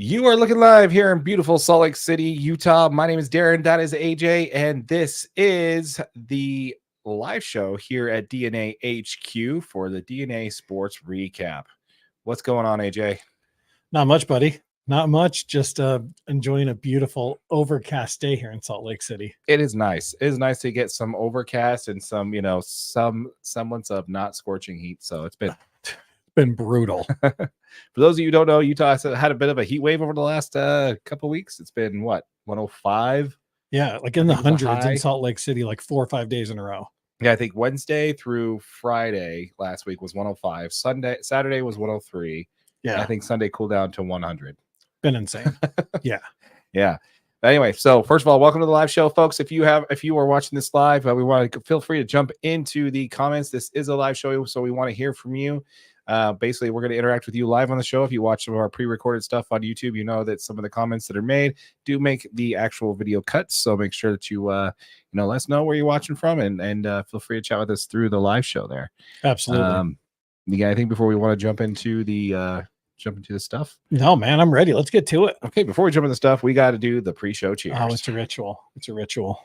You are looking live here in beautiful Salt Lake City, Utah. My name is Darren. That is AJ. And this is the live show here at DNA HQ for the DNA Sports Recap. What's going on, AJ? Not much, buddy. Not much. Just enjoying a beautiful overcast day here in Salt Lake City. It is nice. It is nice to get some overcast and some, some semblance of not scorching heat. So it's been brutal. For those of you who don't know, Utah has had a bit of a heat wave over the last couple weeks. It's been what, 105? Yeah, like in the hundreds in Salt Lake City, like 4 or 5 days in a row. Yeah, I think Wednesday through Friday last week was 105. Saturday was 103. Yeah, I think Sunday cooled down to 100. Been insane. Yeah. Anyway, so first of all, welcome to the live show, folks. If you are watching this live, we want to feel free to jump into the comments. This is a live show, so we want to hear from you. Basically, we're going to interact with you live on the show. If you watch some of our pre-recorded stuff on YouTube, you know that some of the comments that are made do make the actual video cuts. So make sure that you let us know where you're watching from, and feel free to chat with us through the live show there. Absolutely. Yeah, I think before we want to jump into the stuff. No, man, I'm ready. Let's get to it. Okay, before we jump into the stuff, we got to do the pre-show cheers. Oh, it's a ritual. It's a ritual.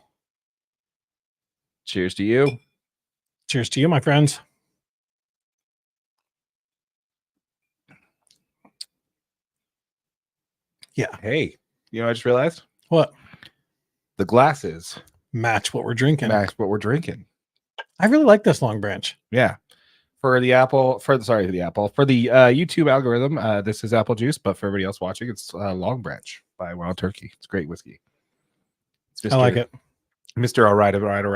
Cheers to you. Cheers to you, my friends. Yeah. Hey, I just realized what the glasses match what we're drinking. I really like this Long Branch. Yeah. For the YouTube algorithm, this is apple juice, but for everybody else watching, it's Long Branch by Wild Turkey. It's great whiskey. I like it. Mr. All right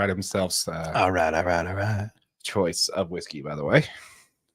himself's all right. choice of whiskey, by the way.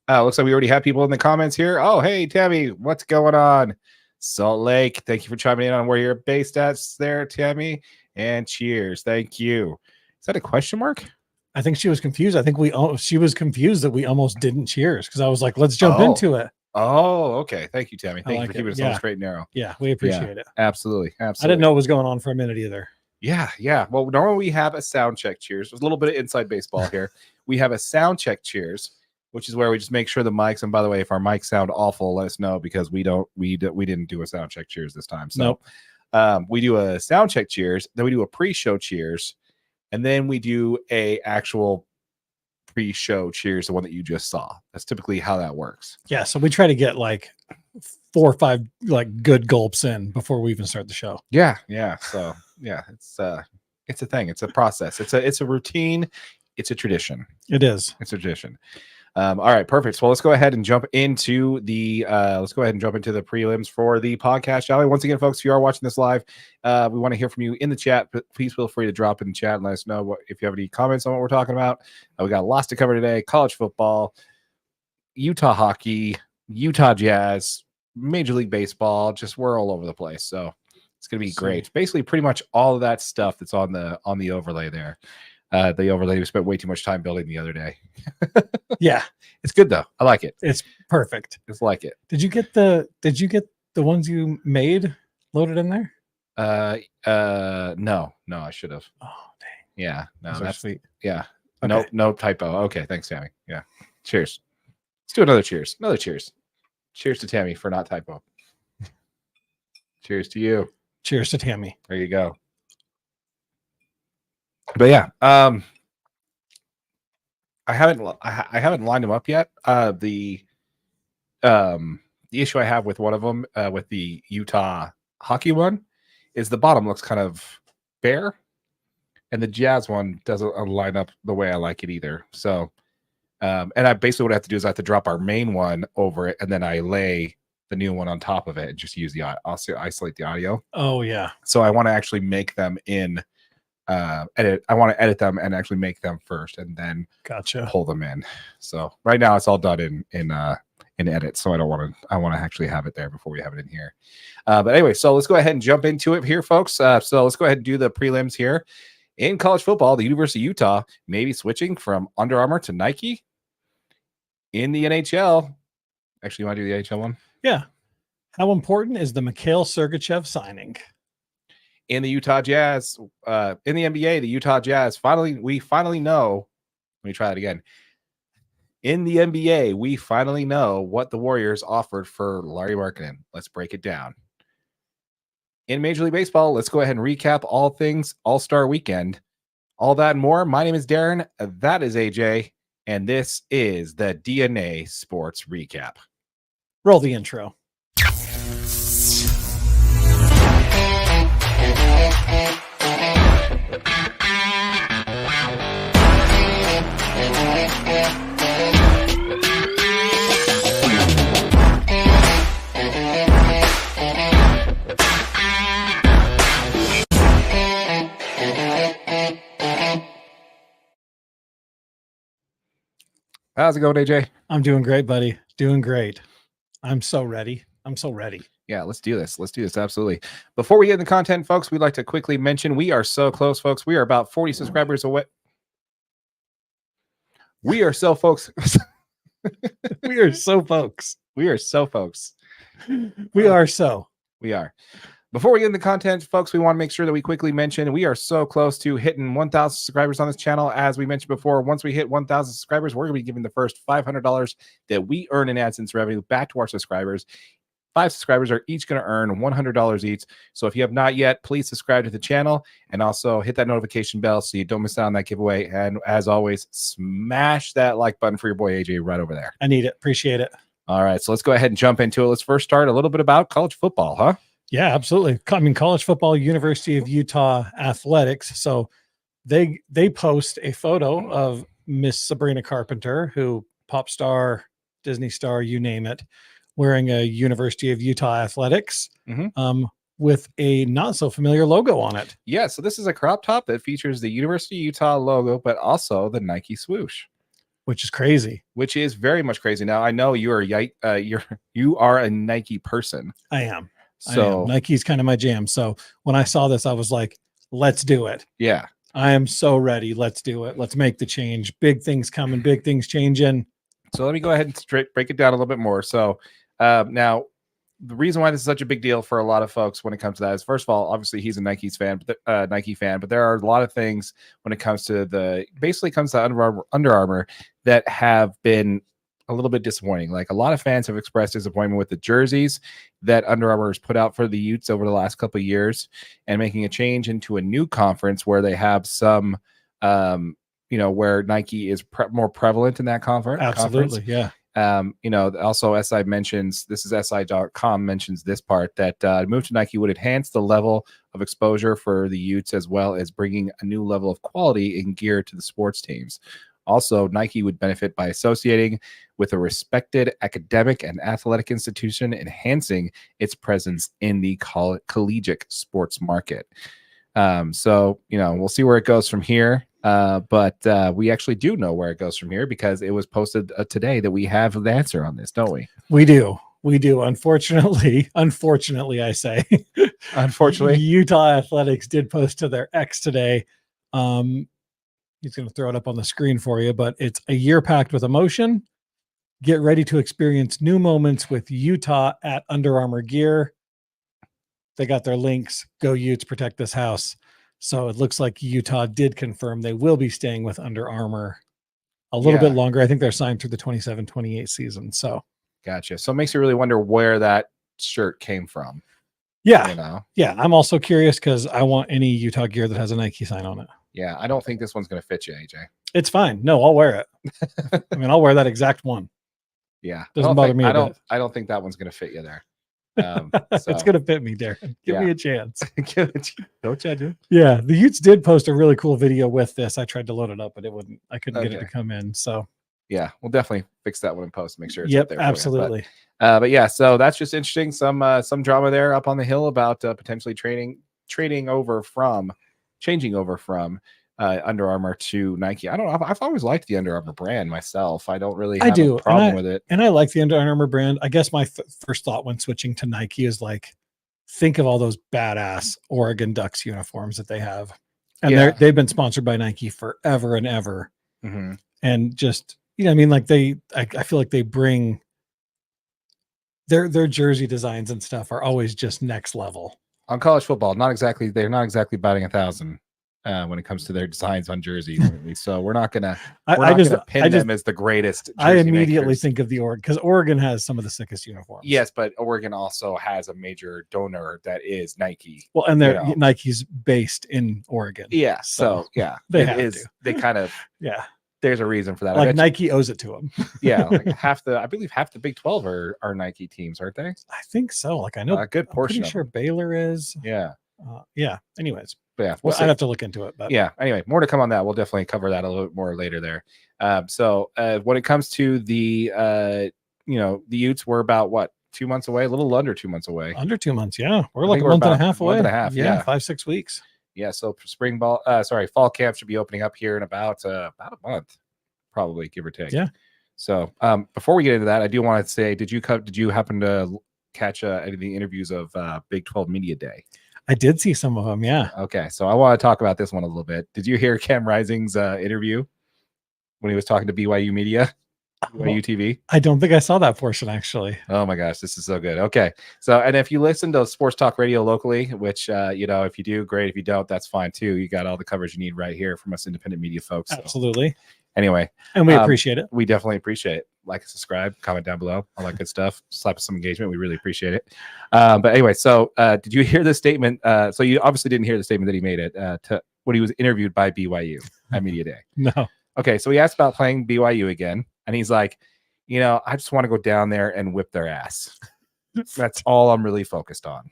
Looks like we already have people in the comments here. Oh, hey, Tammy, what's going on? Salt Lake, thank you for chiming in on where you're based at there, Tammy. And cheers. Thank you. Is that a question mark? I think she was confused. I think she was confused that we almost didn't cheers because I was like, let's jump into it. Oh, okay. Thank you, Tammy. Thank you for keeping us on the straight and narrow. Yeah, we appreciate it. Absolutely. I didn't know what was going on for a minute either. Yeah. Well, normally we have a sound check cheers. There's a little bit of inside baseball here. We have a sound check cheers, which is where we just make sure the mics. And by the way, if our mics sound awful, let us know because we didn't do a sound check cheers this time. So we do a sound check cheers, then we do a pre-show cheers, and then we do a actual pre-show cheers, the one that you just saw. That's typically how that works. Yeah, so we try to get like 4 or 5 like good gulps in before we even start the show. Yeah. So yeah, it's a thing. It's a process. It's a routine. It's a tradition. It is. It's a tradition. All right, perfect. So let's go ahead and jump into the prelims for the podcast, shall we? Once again, folks, if you are watching this live, we want to hear from you in the chat. But please feel free to drop in the chat and let us know if you have any comments on what we're talking about. We got lots to cover today: college football, Utah hockey, Utah Jazz, Major League Baseball. Just we're all over the place, so it's gonna be great. Basically, pretty much all of that stuff that's on the overlay there. The overlay we spent way too much time building the other day. Yeah, it's good though. I like it. It's perfect. It's like it. Did you get the ones you made loaded in there? No, I should have. Oh dang. Yeah, no, that's sweet. Yeah, okay. No typo. Okay, thanks, Tammy. Yeah, cheers. Let's do another cheers. Cheers to Tammy for not typo. Cheers to you. Cheers to Tammy. There you go. But yeah, I haven't lined them up yet. The issue I have with one of them, with the Utah hockey one, is the bottom looks kind of bare, and the Jazz one doesn't line up the way I like it either. So, and I basically what I have to do is I have to drop our main one over it, and then I lay the new one on top of it and just use isolate the audio. Oh yeah. So I want to actually make them in. I want to edit them and actually make them first and then pull them in. So right now it's all done in edit. So I want to actually have it there before we have it in here. But anyway, so let's go ahead and jump into it here, folks. So let's go ahead and do the prelims here. In college football, the University of Utah may be switching from Under Armour to Nike. In the NHL, actually, you want to do the NHL one? Yeah. How important is the Mikhail Sergachev signing? In the Utah Jazz, in the NBA, the Utah Jazz we finally know. Let me try that again. In the NBA, we finally know what the Warriors offered for Lauri Markkanen. Let's break it down. in Major League Baseball. Let's go ahead and recap all things All-Star Weekend. All that and more. My name is Darren. That is AJ. And this is the DNA Sports Recap. Roll the intro. How's it going, AJ? I'm doing great, buddy. Doing great. I'm so ready. Yeah, let's do this. Absolutely. Before we get into content, folks, we'd like to quickly mention we are so close, folks. We are about 40 subscribers away. We are so, folks. We are so, folks. We are so, folks. We are so. We are. Before we get into content, folks, we want to make sure that we quickly mention we are so close to hitting 1,000 subscribers on this channel. As we mentioned before, once we hit 1,000 subscribers, we're going to be giving the first $500 that we earn in AdSense revenue back to our subscribers. 5 subscribers are each going to earn $100 each. So if you have not yet, please subscribe to the channel and also hit that notification bell so you don't miss out on that giveaway. And as always, smash that like button for your boy AJ right over there. I need it. Appreciate it. All right, so let's go ahead and jump into it. Let's first start a little bit about college football, huh? Yeah, absolutely. I mean, college football, University of Utah athletics. So they post a photo of Miss Sabrina Carpenter, who pop star, Disney star, you name it, wearing a University of Utah athletics with a not so familiar logo on it. Yeah, so this is a crop top that features the University of Utah logo, but also the Nike swoosh, which is crazy. Which is very much crazy. Now I know you are you are a Nike person. I am. So Nike's kind of my jam. So when I saw this, I was like, let's do it. Yeah. I am so ready. Let's do it. Let's make the change. Big things coming, big things changing. So let me go ahead and break it down a little bit more. So now the reason why this is such a big deal for a lot of folks when it comes to that is, first of all, obviously he's a Nike fan, but there are a lot of things when it comes to Under Armour that have been a little bit disappointing. Like, a lot of fans have expressed disappointment with the jerseys that Under Armour has put out for the Utes over the last couple of years, and making a change into a new conference where they have some, where Nike is more prevalent in that conference. Absolutely. Yeah. Also SI mentions, this is SI.com mentions this part, that move to Nike would enhance the level of exposure for the Utes, as well as bringing a new level of quality in gear to the sports teams. Also, Nike would benefit by associating with a respected academic and athletic institution, enhancing its presence in the collegiate sports market. So, we'll see where it goes from here. But we actually do know where it goes from here, because it was posted today that we have the answer on this, don't we? We do. Unfortunately, I say. Unfortunately, Utah Athletics did post to their X today. He's going to throw it up on the screen for you, but it's a year packed with emotion. Get ready to experience new moments with Utah at Under Armour gear. They got their links. Go Utes, protect this house. So it looks like Utah did confirm they will be staying with Under Armour a little bit longer. I think they're signed through the 27-28 season. So gotcha. So it makes you really wonder where that shirt came from. Yeah. Yeah. I'm also curious because I want any Utah gear that has a Nike sign on it. Yeah. I don't think this one's going to fit you, AJ. It's fine. No, I'll wear it. I mean, I'll wear that exact one. Yeah. Doesn't bother me. I don't think that one's going to fit you there. So. It's going to fit me, Darren. Give me a chance. Don't judge it. Yeah. The Utes did post a really cool video with this. I tried to load it up, but I couldn't get it to come in. So yeah, we'll definitely fix that one and post, make sure it's up there. Absolutely. But yeah, so that's just interesting. Some drama there up on the hill about potentially changing over from Under Armour to Nike. I don't know. I've always liked the Under Armour brand myself. I don't really have a problem with it. And I like the Under Armour brand. I guess my first thought when switching to Nike is like, think of all those badass Oregon Ducks uniforms that they have. And they've been sponsored by Nike forever and ever. Mm-hmm. And just, I mean, like I feel like they bring their jersey designs and stuff are always just next level. On college football, they're not exactly batting 1,000. when it comes to their designs on jerseys. So we're not gonna pin them as the greatest. I immediately makers. think of the Oregon, because Oregon has some of the sickest uniforms. Yes, but Oregon also has a major donor that is Nike. Well, and Nike's based in Oregon. Yeah, so yeah, they have to. They kind of There's a reason for that. Like Nike owes it to them. Yeah, like I believe half the Big 12 are Nike teams, aren't they? I think so. Like I know a good portion. I'm pretty sure Baylor is. Yeah. Yeah. Anyways. But yeah, I'd have to look into it. But yeah. Anyway, more to come on that. We'll definitely cover that a little bit more later there. So when it comes to the the Utes, we're about what, 2 months away, a little under 2 months away. Under 2 months, yeah. We're like a month and a half away. Month and a half, yeah. 5-6 weeks. Yeah. So fall camp should be opening up here in about a month, probably, give or take. Yeah. So before we get into that, I do want to say, did you happen to catch any of the interviews of Big 12 Media Day? I did see some of them, yeah. Okay, so I want to talk about this one a little bit. Did you hear Cam Rising's interview when he was talking to BYU Media, BYU TV? I don't think I saw that portion, actually. Oh my gosh, this is so good. Okay, so and if you listen to sports talk radio locally, which if you do, great. If you don't, that's fine too. You got all the coverage you need right here from us independent media folks. So. Absolutely. Anyway, and we appreciate it. We definitely appreciate it. Like and subscribe, comment down below, all that good stuff. Slap us some engagement. We really appreciate it. But anyway, so did you hear the statement? So you obviously didn't hear the statement that he made when he was interviewed by BYU at Media Day. No. Okay, so he asked about playing BYU again, and he's like, I just want to go down there and whip their ass. That's all I'm really focused on.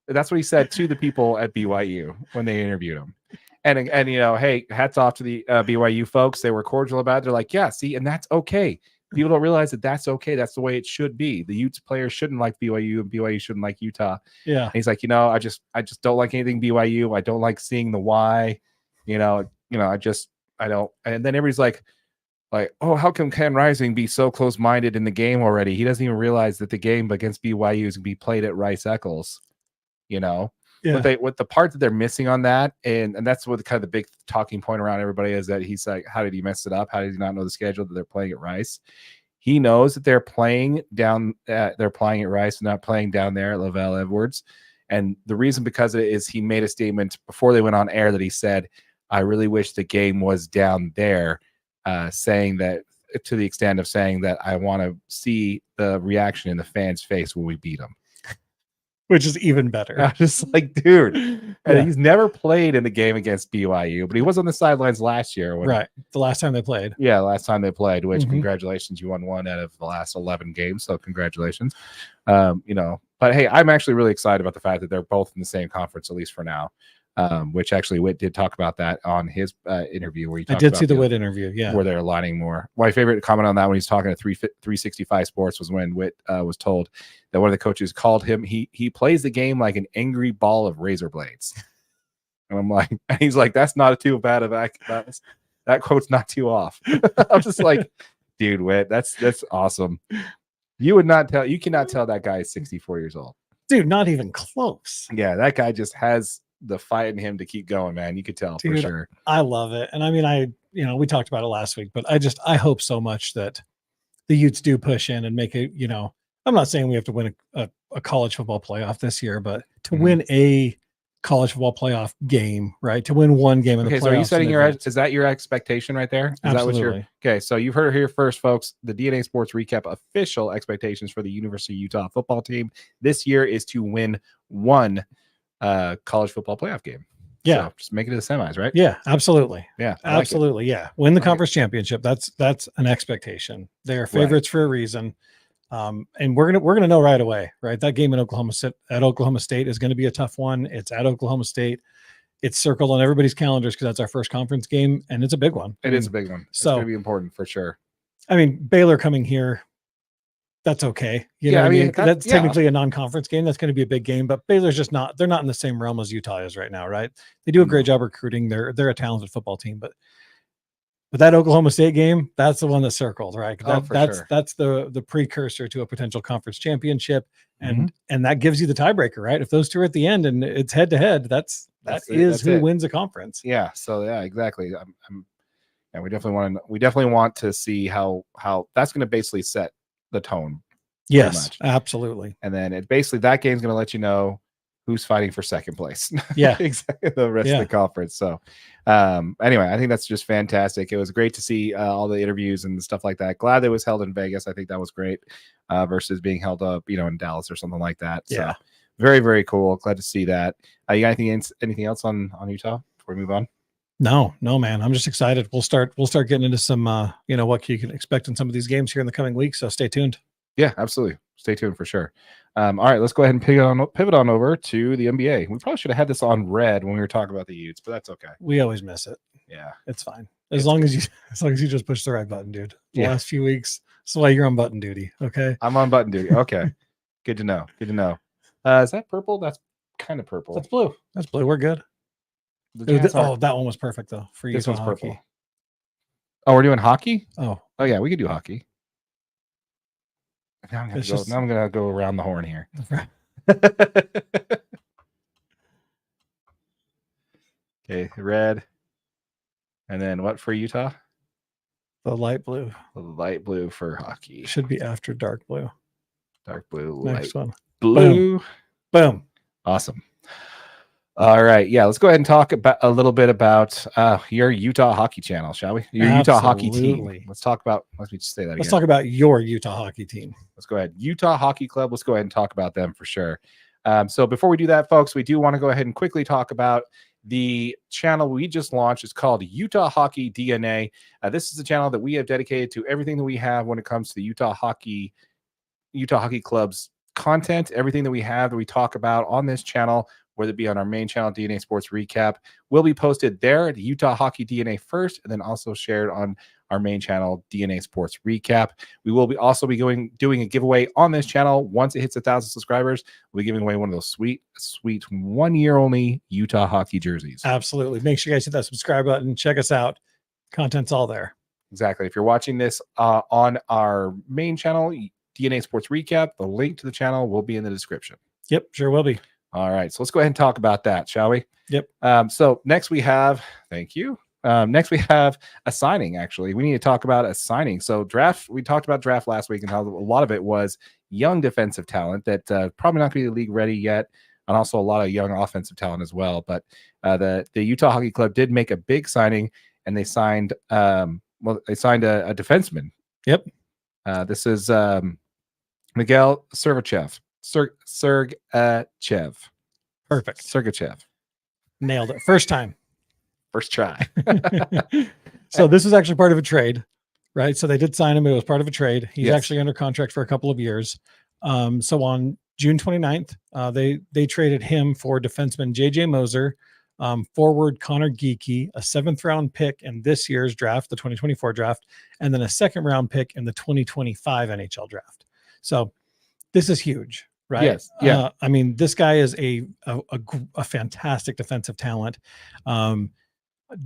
That's what he said to the people at BYU when they interviewed him. And hey, hats off to the BYU folks. They were cordial about it. They're like, yeah, see, and that's okay. People don't realize that that's okay. That's the way it should be. The Utes players shouldn't like BYU, and BYU shouldn't like Utah. Yeah. And he's like, I just don't like anything BYU. I don't like seeing the why. I don't. And then everybody's like, oh, how come Cam Rising be so close-minded in the game already? He doesn't even realize that the game against BYU is going to be played at Rice-Eccles. Yeah. What the part that they're missing on that, and that's what the big talking point around everybody is, that he's like, how did he mess it up? How did he not know the schedule that they're playing at Rice? He knows that they're playing down, they're playing at Rice and not playing down there at Lavelle Edwards. And the reason because of it is he made a statement before they went on air that he said, I really wish the game was down there, saying that, to the extent of saying that I want to see the reaction in the fans' face when we beat them. Which is even better. I was just like, dude. And he's never played in the game against BYU, but he was on the sidelines last year. Right. The last time they played. Yeah, last time they played, which congratulations, you won 1 out of the last 11 games. So congratulations. But hey, I'm actually really excited about the fact that they're both in the same conference, at least for now. Which actually Witt did talk about that on his interview where he talked I did see the Witt interview, yeah, where they're aligning more. My favorite comment on that when he's talking to 365 Sports was when Witt was told that one of the coaches called him, he plays the game like an angry ball of razor blades. And I'm like, and he's like, that's not too bad of that quote's not too off. I'm just like, dude, Witt, that's awesome. You cannot tell that guy is 64 years old. Dude, not even close. Yeah, that guy just has the fight in him to keep going, man. You could tell. Dude, for sure. I love it. And I mean, we talked about it last week, but I hope so much that the Utes do push in and make it, I'm not saying we have to win a college football playoff this year, but to win a college football playoff game, right? To win one game in the playoffs. So are you setting is that your expectation right there? Is Absolutely. Okay, so you've heard it here first, folks. The DNA Sports Recap official expectations for the University of Utah football team this year is to win one college football playoff game. Yeah. So just make it to the semis, right? Yeah, absolutely. Yeah. Absolutely. Yeah. Win the conference championship. That's an expectation. They are favorites for a reason. And we're gonna know right away, right? That game in Oklahoma State is going to be a tough one. It's at Oklahoma State. It's circled on everybody's calendars because that's our first conference game, and it's a big one. It is a big one. It's going to be important for sure. I mean, Baylor coming here, that's okay. You know what I mean? That's technically a non-conference game. That's going to be a big game, but Baylor's just not. They're not in the same realm as Utah is right now, right? They do a great job recruiting. They're a talented football team, but that Oklahoma State game, that's the one that's circled, right? That's the precursor to a potential conference championship, and that gives you the tiebreaker, right? If those two are at the end and it's head to head, that is who wins a conference. Yeah. So yeah, exactly. We definitely want to see how that's going to basically set the tone. Yes, absolutely. And then that game's going to let you know who's fighting for second place. Yeah. Exactly, the rest of the conference. So anyway, I think that's just fantastic. It was great to see all the interviews and stuff like that. Glad that it was held in Vegas. I think that was great versus being held up, in Dallas or something like that. So very, very cool. Glad to see that. You got anything else on Utah before we move on? No, man. I'm just excited. We'll start getting into some, what you can expect in some of these games here in the coming weeks. So stay tuned. Yeah, absolutely. Stay tuned for sure. All right, let's go ahead and pivot on over to the NBA. We probably should have had this on red when we were talking about the Utes, but that's okay. We always miss it. Yeah, it's fine as long as you just push the right button, dude. The last few weeks, that's why you're on button duty. Okay, I'm on button duty. Okay, good to know. Good to know. Is that purple? That's kind of purple. That's blue. That's blue. We're good. That one was perfect though for you. This one's hockey. Purple. Oh, we're doing hockey. Oh yeah, we could do hockey. Now I'm gonna go around the horn here. Okay, red. And then what for Utah? The light blue. The light blue for hockey. Should be after dark blue. Dark blue. Next one. Blue. Boom. Awesome. All right. Yeah, let's go ahead and talk about a little bit about your Utah hockey channel, shall we? Your Utah hockey team. Let's talk about, let me just say that again. Let's talk about your Utah hockey team. Let's go ahead. Utah Hockey Club. Let's go ahead and talk about them for sure. So before we do that, folks, we do want to go ahead and quickly talk about the channel we just launched. It's called Utah Hockey DNA. This is a channel that we have dedicated to everything that we have when it comes to the Utah Hockey Club's content, everything that we have that we talk about on this channel, whether it be on our main channel, DNA Sports Recap, will be posted there at Utah Hockey DNA first, and then also shared on our main channel, DNA Sports Recap. We will also be doing a giveaway on this channel. Once it hits 1,000 subscribers, we'll be giving away one of those sweet 1-year only Utah hockey jerseys. Absolutely. Make sure you guys hit that subscribe button. Check us out. Content's all there. Exactly. If you're watching this on our main channel, DNA Sports Recap, the link to the channel will be in the description. Yep, sure will be. All right, so let's go ahead and talk about that, shall we? Yep. So next we have, thank you. Next we have a signing. Actually, we need to talk about a signing. So draft, we talked about draft last week and how a lot of it was young defensive talent that probably not going to be league ready yet, and also a lot of young offensive talent as well. But the Utah Hockey Club did make a big signing, and they signed a defenseman. Yep. This is Miguel Sergachev. Sergachev. Perfect. Sergachev. Nailed it. First time. First try. So this was actually part of a trade, right? So they did sign him. It was part of a trade. He's Yes. actually under contract for a couple of years. So on June 29th, they traded him for defenseman JJ Moser, forward Connor Geekie, a 7th round pick in this year's draft, the 2024 draft, and then a 2nd round pick in the 2025 NHL draft. So this is huge, right? Yes. Yeah. I mean, this guy is a fantastic defensive talent.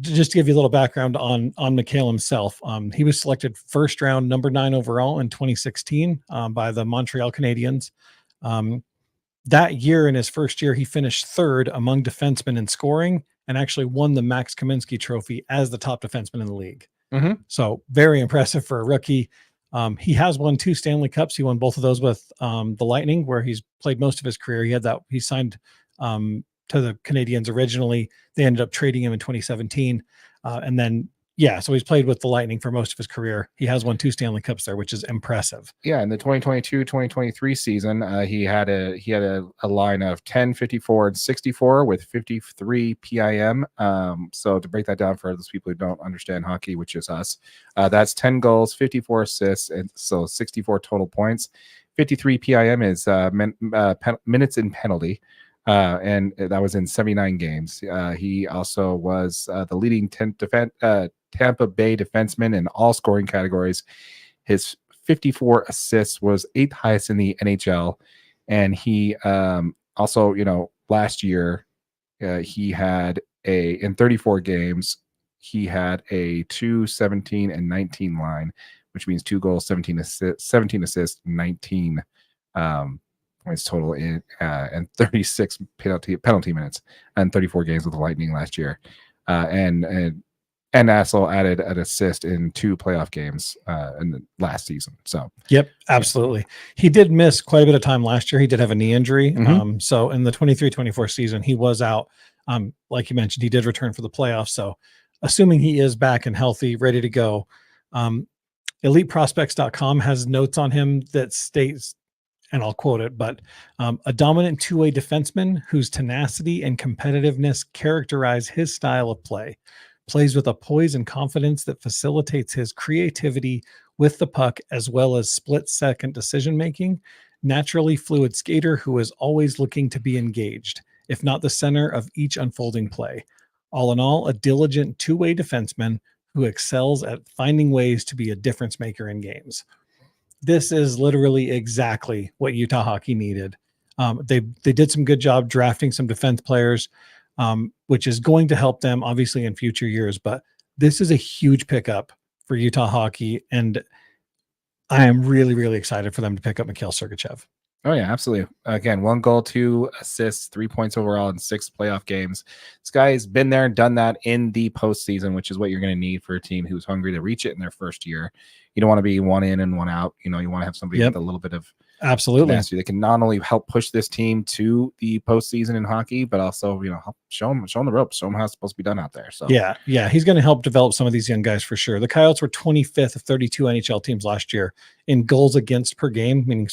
Just to give you a little background on Mikhail himself, he was selected 1st round, number 9 overall in 2016 by the Montreal Canadiens. That year, in his first year, he finished 3rd among defensemen in scoring and actually won the Max Kaminsky Trophy as the top defenseman in the league. Mm-hmm. So very impressive for a rookie. He has won 2 Stanley Cups. He won both of those with the Lightning, where he's played most of his career. He signed to the Canadiens originally. They ended up trading him in 2017. And then, so he's played with the Lightning for most of his career. He has won 2 Stanley Cups there, which is impressive. Yeah, in the 2022-2023 season, he had a line of 10, 54, and 64 with 53 PIM. So to break that down for those people who don't understand hockey, which is us, that's 10 goals, 54 assists, and so 64 total points. 53 PIM is minutes in penalty. And that was in 79 games. He also was the leading Tampa Bay defenseman in all scoring categories. His 54 assists was 8th highest in the NHL. And he also, last year, he had in 34 games, he had a 2, 17, and 19 line, which means 2 goals, 17 assists, 19 points total and 36 penalty minutes and 34 games with the Lightning last year. And And also added an assist in 2 playoff games in the last season. So, yep, absolutely. Yeah. He did miss quite a bit of time last year. He did have a knee injury. So in the 23-24 season, he was out. Like you mentioned, he did return for the playoffs. So assuming he is back and healthy, ready to go, eliteprospects.com has notes on him that states, and I'll quote it, but a dominant two-way defenseman whose tenacity and competitiveness characterize his style of play. Plays with a poise and confidence that facilitates his creativity with the puck, as well as split-second decision-making. Naturally fluid skater who is always looking to be engaged, if not the center of each unfolding play. All in all, a diligent two-way defenseman who excels at finding ways to be a difference maker in games. This is literally exactly what Utah hockey needed. They did some good job drafting some defense players, which is going to help them obviously in future years. But this is a huge pickup for Utah hockey, and I am really, really excited for them to pick up Mikhail Sergachev. Oh, yeah, absolutely. Again, 1 goal, 2 assists, 3 points overall in 6 playoff games. This guy has been there and done that in the postseason, which is what you're going to need for a team who's hungry to reach it in their first year. You don't want to be 1 in and 1 out. You want to have somebody with a little bit of tenacity that can not only help push this team to the postseason in hockey, but also, help show them the ropes, show them how it's supposed to be done out there. So yeah, he's going to help develop some of these young guys for sure. The Coyotes were 25th of 32 NHL teams last year in goals against per game, meaning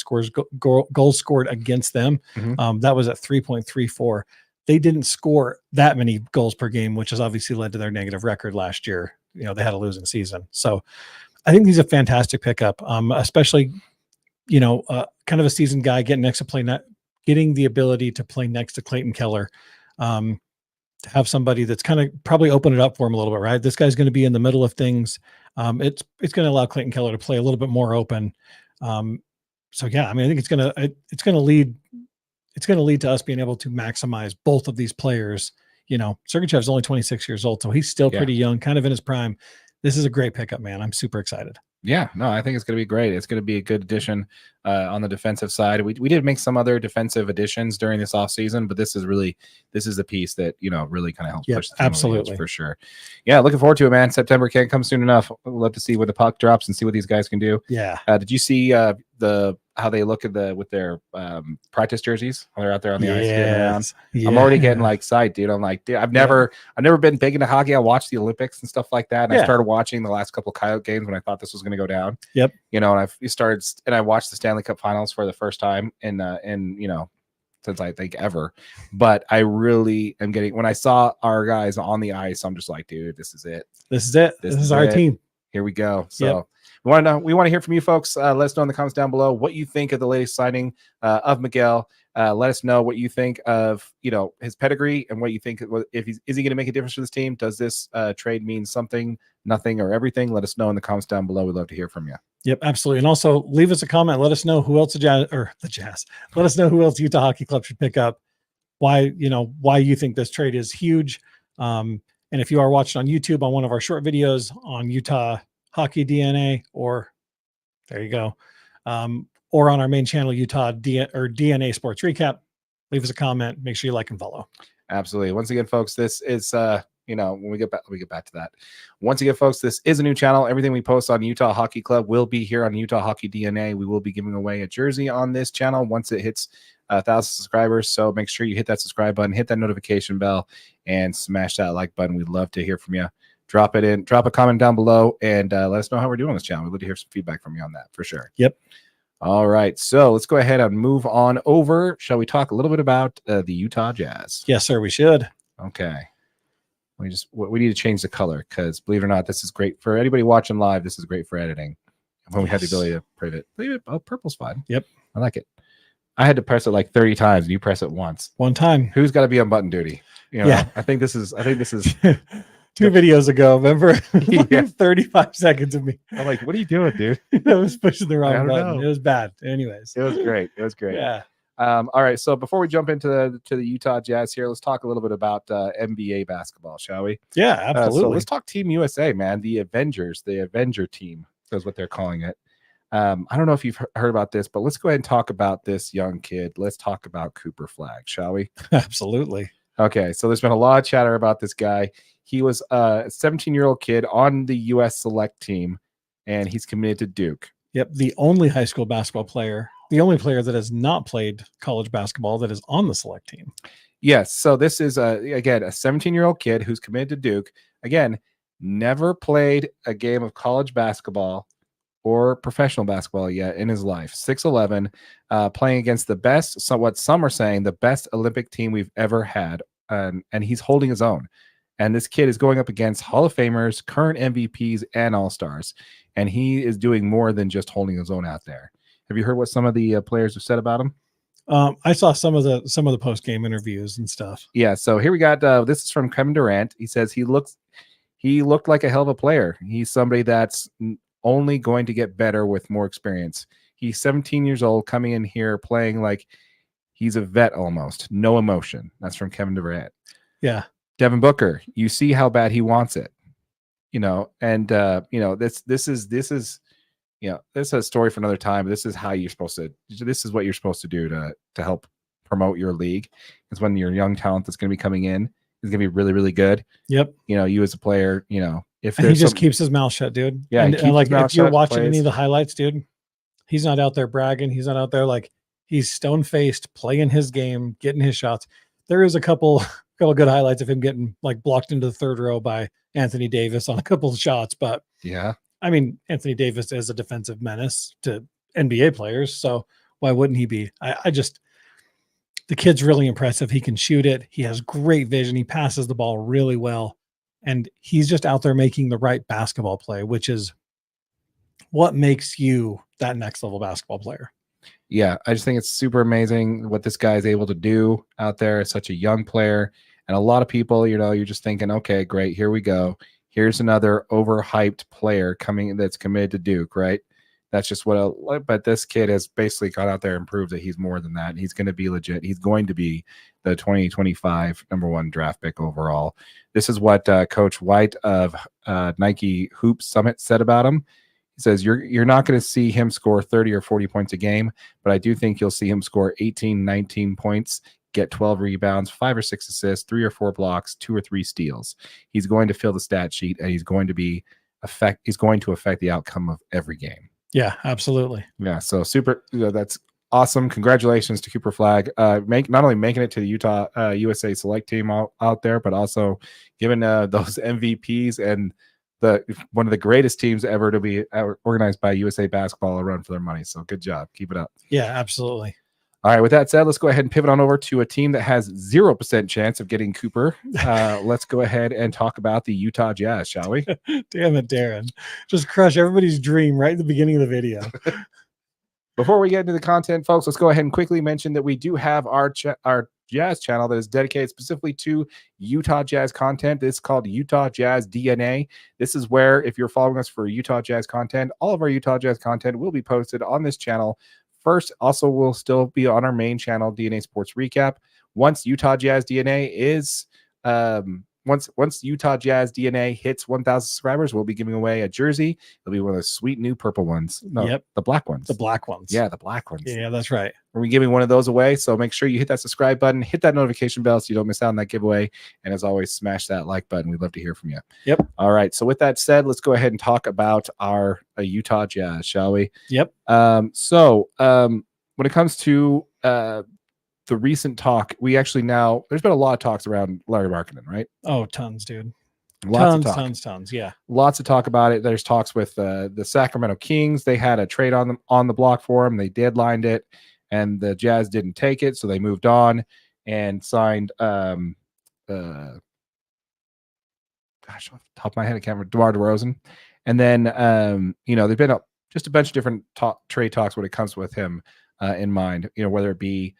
goals scored against them. That was at 3.34. They didn't score that many goals per game, which has obviously led to their negative record last year. They had a losing season. So I think he's a fantastic pickup, especially, kind of a seasoned guy getting the ability to play next to Clayton Keller, to have somebody that's kind of probably open it up for him a little bit, right? This guy's going to be in the middle of things. It's going to allow Clayton Keller to play a little bit more open. So yeah, I think it's going to lead to us being able to maximize both of these players. Sergachev's only 26 years old, so he's still pretty young, kind of in his prime. This is a great pickup, man. I'm super excited. Yeah, no, I think it's going to be great. It's going to be a good addition on the defensive side. We did make some other defensive additions during this offseason, but this is the piece that, really kind of helps push the team absolutely for sure. Yeah, looking forward to it, man. September can't come soon enough. We'd love to see where the puck drops and see what these guys can do. Yeah. Did you see how they look at with their practice jerseys when they're out there on the ice getting around? Yeah. I'm already getting psyched, dude. I'm like, dude, I've never been big into hockey. I watched the Olympics and stuff like that, and I started watching the last couple Coyote games when I thought this was going to go down. Yep. And I watched the Stanley Cup Finals for the first time in since I think ever. But I really am getting, when I saw our guys on the ice, I'm just like, dude, this is it. This is our team. Here we go. So we want to hear from you folks. Let us know in the comments down below what you think of the latest signing of Miguel. Let us know what you think of his pedigree and what you think is he going to make a difference for this team? Does this trade mean something, nothing, or everything? Let us know in the comments down below. We'd love to hear from you. Yep, absolutely. And also leave us a comment. Let us know who else the Jazz. Let us know who else Utah Hockey Club should pick up. Why you think this trade is huge. And if you are watching on YouTube on one of our short videos on Utah Hockey DNA, or there you go, or on our main channel, Utah DNA Sports Recap, leave us a comment. Make sure you like and follow. Absolutely. Once again, folks, this is when we get back to that. Once again, folks, this is a new channel. Everything we post on Utah Hockey Club will be here on Utah Hockey DNA. We will be giving away a jersey on this channel once it hits 1,000 subscribers. So make sure you hit that subscribe button, hit that notification bell, and smash that like button. We'd love to hear from you. Drop a comment down below, and let us know how we're doing on this channel. We'd love to hear some feedback from you on that for sure. Yep. All right, so let's go ahead and move on over. Shall we talk a little bit about the Utah Jazz? Yes, sir, we should. Okay. We need to change the color because, believe it or not, this is great for anybody watching live. This is great for editing when we have the ability to preview it. Oh, purple's fine. Yep, I like it. I had to press it like 30 times, and you press it once. One time. Who's got to be on button duty? Yeah, I think this is. 2 videos ago, remember? 35 seconds of me. I'm like, what are you doing, dude? I was pushing the wrong button. It was bad. Anyways. It was great. Yeah. All right. So before we jump into the Utah Jazz here, let's talk a little bit about NBA basketball, shall we? Yeah, absolutely. So let's talk Team USA, man. The Avengers, the Avenger team is what they're calling it. I don't know if you've heard about this, but let's go ahead and talk about this young kid. Let's talk about Cooper Flagg, shall we? Absolutely. Okay, so there's been a lot of chatter about this guy. He was a 17-year-old kid on the U.S. select team, and he's committed to Duke. Yep, the only high school basketball player, the only player that has not played college basketball that is on the select team. Yes, so this is, again, a 17-year-old kid who's committed to Duke. Again, never played a game of college basketball or professional basketball yet in his life. 6'11", playing against the best, so what some are saying, the best Olympic team we've ever had, and he's holding his own. And this kid is going up against Hall of Famers, current MVPs, and All-Stars. And he is doing more than just holding his own out there. Have you heard what some of the players have said about him? I saw some of the post-game interviews and stuff. Yeah, so here we got, this is from Kevin Durant. He says he looked like a hell of a player. He's somebody that's only going to get better with more experience. He's 17 years old, coming in here playing like he's a vet almost. No emotion. That's from Kevin Durant. Yeah. Devin Booker, you see how bad he wants it. And this is a story for another time. This is how you're supposed to, this is what you're supposed to do to help promote your league. Is when your young talent that's going to be coming in is going to be really, really good. Yep. You as a player, if he just keeps his mouth shut, dude. Yeah. And like, if you're watching any of the highlights, dude, he's not out there bragging. He's not out there like, he's stone faced, playing his game, getting his shots. There is a couple good highlights of him getting like blocked into the third row by Anthony Davis on a couple of shots. But yeah, I mean, Anthony Davis is a defensive menace to NBA players. So why wouldn't he be? The kid's really impressive. He can shoot it. He has great vision. He passes the ball really well. And he's just out there making the right basketball play, which is what makes you that next level basketball player. Yeah, I just think it's super amazing what this guy is able to do out there as such a young player. And a lot of people, you're just thinking, okay, great, here we go. Here's another overhyped player coming that's committed to Duke, right? That's just but this kid has basically got out there and proved that he's more than that. He's going to be legit. He's going to be the 2025 #1 draft pick overall. This is what Coach White of Nike Hoops Summit said about him. He says, you're not going to see him score 30 or 40 points a game, but I do think you'll see him score 18, 19 points, get 12 rebounds, 5 or 6 assists, 3 or 4 blocks, 2 or 3 steals. He's going to fill the stat sheet, and he's going to affect the outcome of every game. Yeah, absolutely. Yeah, so super. That's awesome. Congratulations to Cooper Flagg. Not only making it to the Utah USA Select team out there, but also giving those MVPs and one of the greatest teams ever to be organized by USA Basketball a run for their money. So good job. Keep it up. Yeah, absolutely. All right. With that said, let's go ahead and pivot on over to a team that has 0% chance of getting Cooper. Let's go ahead and talk about the Utah Jazz, shall we? Damn it, Darren. Just crush everybody's dream right at the beginning of the video. Before we get into the content, folks, let's go ahead and quickly mention that we do have our Jazz channel that is dedicated specifically to Utah Jazz content. It's called Utah Jazz DNA. This is where, if you're following us for Utah Jazz content, all of our Utah Jazz content will be posted on this channel. First, also, will still be on our main channel, DNA Sports Recap. Once Utah Jazz DNA is once Utah Jazz DNA hits 1,000 subscribers, we'll be giving away a jersey. It'll be one of those sweet new purple ones. No, yep, the black ones. The black ones. Yeah, the black ones. Yeah, that's right. We're giving one of those away, so make sure you hit that subscribe button, hit that notification bell so you don't miss out on that giveaway, and as always, smash that like button. We'd love to hear from you. Yep. All right, so with that said, let's go ahead and talk about our Utah Jazz, shall we? Yep. When it comes to the recent talk, there's been a lot of talks around Lauri Markkanen, right? Oh, tons, dude. Tons. Yeah. Lots of talk about it. There's talks with the Sacramento Kings. They had a trade on the block for him. They deadlined it, and the Jazz didn't take it, so they moved on and signed off the top of my head, I can't remember, DeMar DeRozan. And then there've been just a bunch of different trade talks when it comes with him in mind, whether it be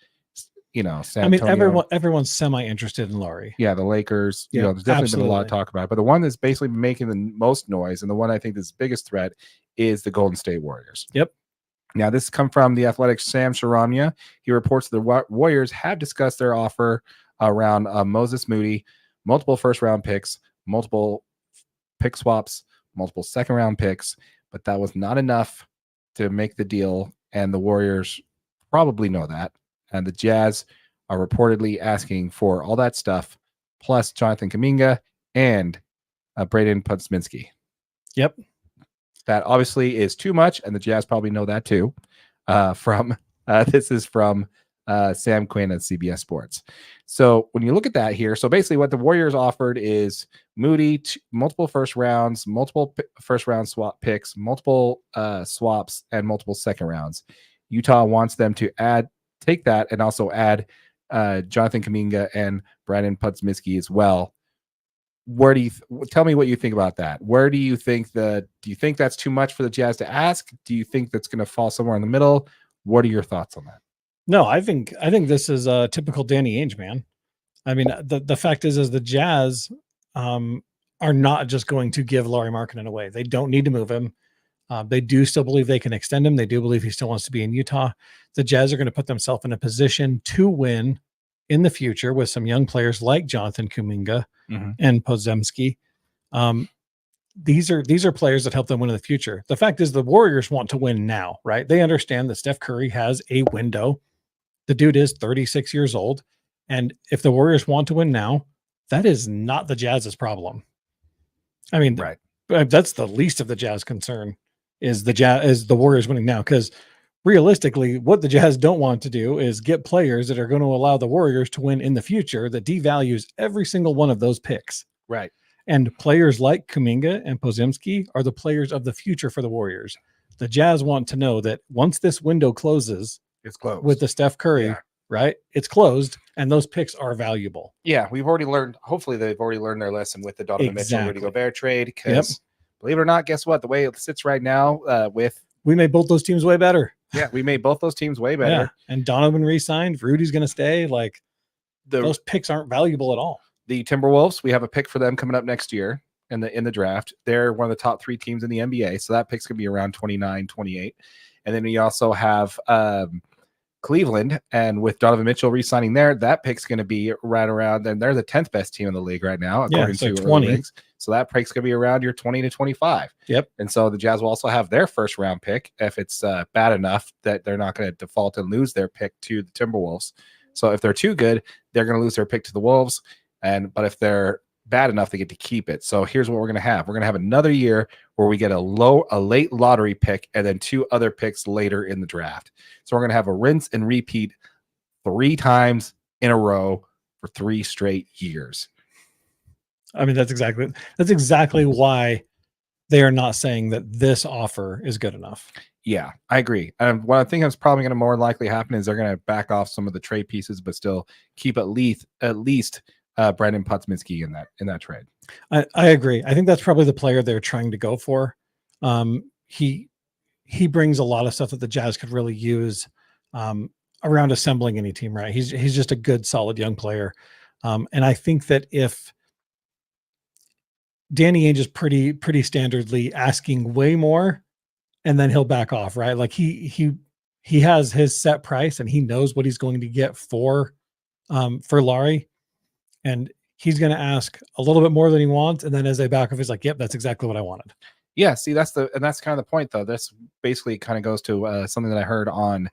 San Antonio. Everyone's semi-interested in Lauri. Yeah, the Lakers. Yeah, there's definitely absolutely been a lot of talk about it. But the one that's basically been making the most noise, and the one I think is the biggest threat, is the Golden State Warriors. Yep. Now, this has come from the Athletic's Sam Sharamia. He reports the Warriors have discussed their offer around Moses Moody, multiple first-round picks, multiple pick swaps, multiple second-round picks, but that was not enough to make the deal, and the Warriors probably know that. And the Jazz are reportedly asking for all that stuff, plus Jonathan Kuminga and Braden Pudsminski. Yep. That obviously is too much, and the Jazz probably know that too. This is from Sam Quinn at CBS Sports. So when you look at that here, so basically what the Warriors offered is Moody, multiple first rounds, multiple first round swap picks, multiple swaps, and multiple second rounds. Utah wants them to take that and also add Jonathan Kuminga and Brandon Pudsminski as well. Where do you tell me what you think about that? Where do you think do you think that's too much for the Jazz to ask? Do you think that's going to fall somewhere in the middle? What are your thoughts on that? No, I think this is a typical Danny Ainge, man. I mean, the fact is the Jazz are not just going to give Lauri Markkanen away. They don't need to move him. They do still believe they can extend him. They do believe he still wants to be in Utah. The Jazz are going to put themselves in a position to win in the future with some young players like Jonathan Kuminga and Podziemski. These are players that help them win in the future. The fact is the Warriors want to win now, right? They understand that Steph Curry has a window. The dude is 36 years old. And if the Warriors want to win now, that is not the Jazz's problem. I mean, right. That's the least of the Jazz concern is the Warriors winning now. Because realistically, what the Jazz don't want to do is get players that are going to allow the Warriors to win in the future that devalues every single one of those picks. Right. And players like Kuminga and Podziemski are the players of the future for the Warriors. The Jazz want to know that once this window closes, it's closed with the Steph Curry, right? It's closed, and those picks are valuable. Yeah, we've already learned. Hopefully, they've already learned their lesson with the Donovan Mitchell, Rudy Gobert trade. Because believe it or not, guess what? The way it sits right now, we made both those teams way better. Yeah, we made both those teams way better. Yeah. And Donovan re-signed. Rudy's going to stay. Like those picks aren't valuable at all. The Timberwolves, we have a pick for them coming up next year in the draft. They're one of the top 3 teams in the NBA, so that pick's going to be around 29, 28. And then we also have Cleveland, and with Donovan Mitchell re-signing there, that pick's going to be right around, and they're the 10th best team in the league right now, according to 20. So that pick's going to be around your 20 to 25. Yep. And so the Jazz will also have their first round pick if it's bad enough that they're not going to default and lose their pick to the Timberwolves. So if they're too good, they're going to lose their pick to the Wolves. But if they're bad enough, they get to keep it. So here's what we're going to have. We're going to have another year where we get a late lottery pick and then 2 other picks later in the draft. So we're going to have a rinse and repeat 3 times in a row for 3 straight years. I mean, that's exactly why they are not saying that this offer is good enough. Yeah, I agree. What I think is probably going to more likely happen is they're going to back off some of the trade pieces, but still keep at least Brandon Pudsminski in that trade. I agree. I think that's probably the player they're trying to go for. He brings a lot of stuff that the Jazz could really use around assembling any team, right? He's just a good, solid young player. And I think that if Danny Ainge is pretty standardly asking way more, and then he'll back off, right? Like he has his set price and he knows what he's going to get for Lauri. And he's going to ask a little bit more than he wants. And then as they back off, he's like, yep, that's exactly what I wanted. Yeah. See, that's kind of the point though. This basically kind of goes to something that I heard on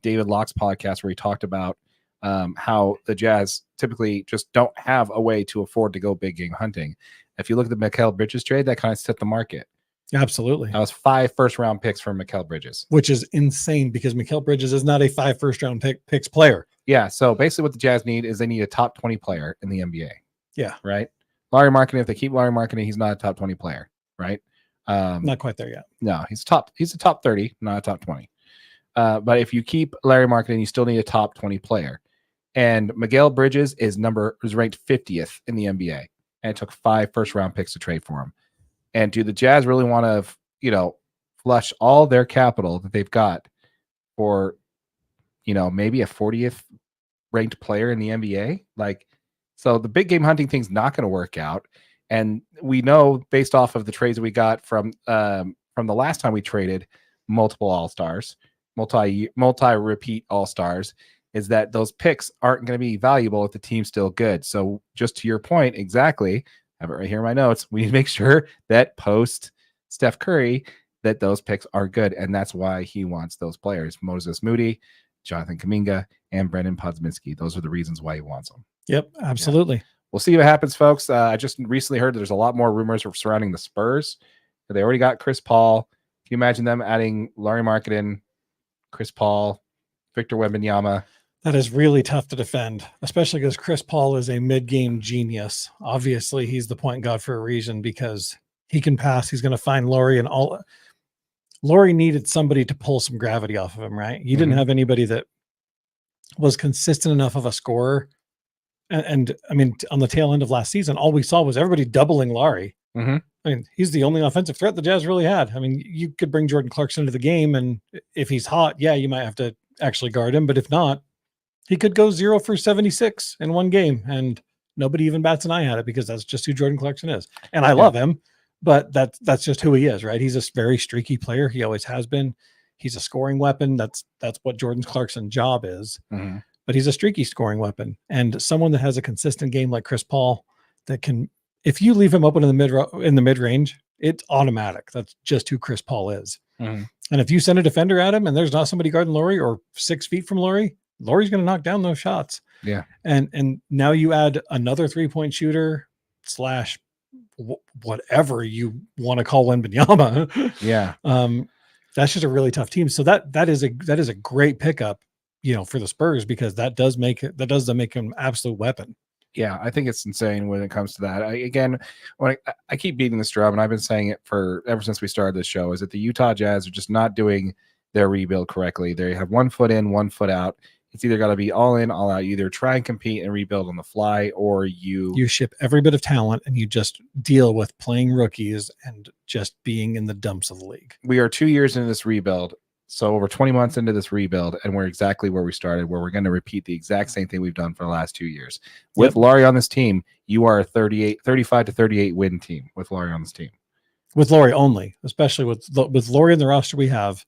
David Locke's podcast, where he talked about how the Jazz typically just don't have a way to afford to go big game hunting. If you look at the Mikal Bridges trade, that kind of set the market. Absolutely. That was 5 first-round picks for Mikal Bridges, which is insane because Mikal Bridges is not a 5 first-round picks player. Yeah. So basically, what the Jazz need is they need a top 20 player in the NBA. Yeah. Right. Lauri Markkanen. If they keep Lauri Markkanen, he's not a top 20 player. Right. Not quite there yet. No, he's a top 30, not a top 20. But if you keep Lauri Markkanen, you still need a top 20 player. And Mikal Bridges was ranked 50th in the NBA, and it took 5 first-round picks to trade for him. And do the Jazz really want to, flush all their capital that they've got for, maybe a 40th ranked player in the NBA? So the big game hunting thing's not going to work out. And we know, based off of the trades we got from the last time we traded multiple All-Stars, multi-repeat All-Stars, is that those picks aren't going to be valuable if the team's still good. So just to your point, exactly, I have it right here in my notes, we need to make sure that post Steph Curry, that those picks are good. And that's why he wants those players. Moses Moody, Jonathan Kuminga, and Brendan Podziemski. Those are the reasons why he wants them. Yep, absolutely. Yeah. We'll see what happens, folks. I just recently heard there's a lot more rumors surrounding the Spurs. They already got Chris Paul. Can you imagine them adding Lauri Markkanen, Chris Paul, Victor Wembanyama? That is really tough to defend, especially because Chris Paul is a mid-game genius. Obviously, he's the point guard for a reason because he can pass. He's going to find Lauri and all. Lauri needed somebody to pull some gravity off of him, right? He didn't have anybody that was consistent enough of a scorer. And I mean, on the tail end of last season, all we saw was everybody doubling Lauri. I mean, he's the only offensive threat the Jazz really had. I mean, you could bring Jordan Clarkson into the game, and if he's hot, yeah, you might have to actually guard him. But if not, he could go 0 for 76 in one game, and nobody even bats an eye at it because that's just who Jordan Clarkson is. And I love him, but that's just who he is, right? He's a very streaky player. He always has been. He's a scoring weapon. That's what Jordan Clarkson's job is. But he's a streaky scoring weapon, and someone that has a consistent game like Chris Paul that can, if you leave him open in the mid range, it's automatic. That's just who Chris Paul is. And if you send a defender at him and there's not somebody guarding Lauri or 6 feet from Lauri's going to knock down those shots. Yeah. And now you add another 3-point shooter / whatever you want to call Wembanyama. Yeah. That's just a really tough team. So that is a great pickup, for the Spurs, because that does make him an absolute weapon. Yeah, I think it's insane when it comes to that. I keep beating this drum, and I've been saying it ever since we started this show, is that the Utah Jazz are just not doing their rebuild correctly. They have 1 foot in, 1 foot out. It's either got to be all in, all out. You either try and compete and rebuild on the fly, or you ship every bit of talent and you just deal with playing rookies and just being in the dumps of the league. We are 2 years into this rebuild. So over 20 months into this rebuild, and we're exactly where we started, where we're going to repeat the exact same thing we've done for the last 2 years. With Lauri on this team, you are a 35 to 38 win team with Lauri on this team. With Lauri only, especially with Lauri in the roster we have,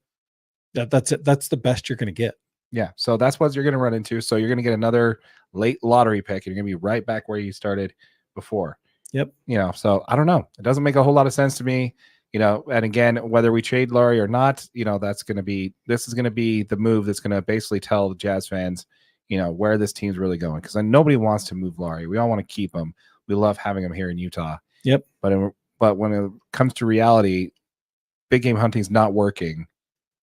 that's it. That's the best you're going to get. Yeah, so that's what you're going to run into. So you're going to get another late lottery pick, and you're going to be right back where you started before. Yep. So I don't know. It doesn't make a whole lot of sense to me. And again, whether we trade Lauri or not, this is going to be the move that's going to basically tell the Jazz fans, where this team's really going. Because nobody wants to move Lauri. We all want to keep him. We love having him here in Utah. Yep. But when it comes to reality, big game hunting is not working.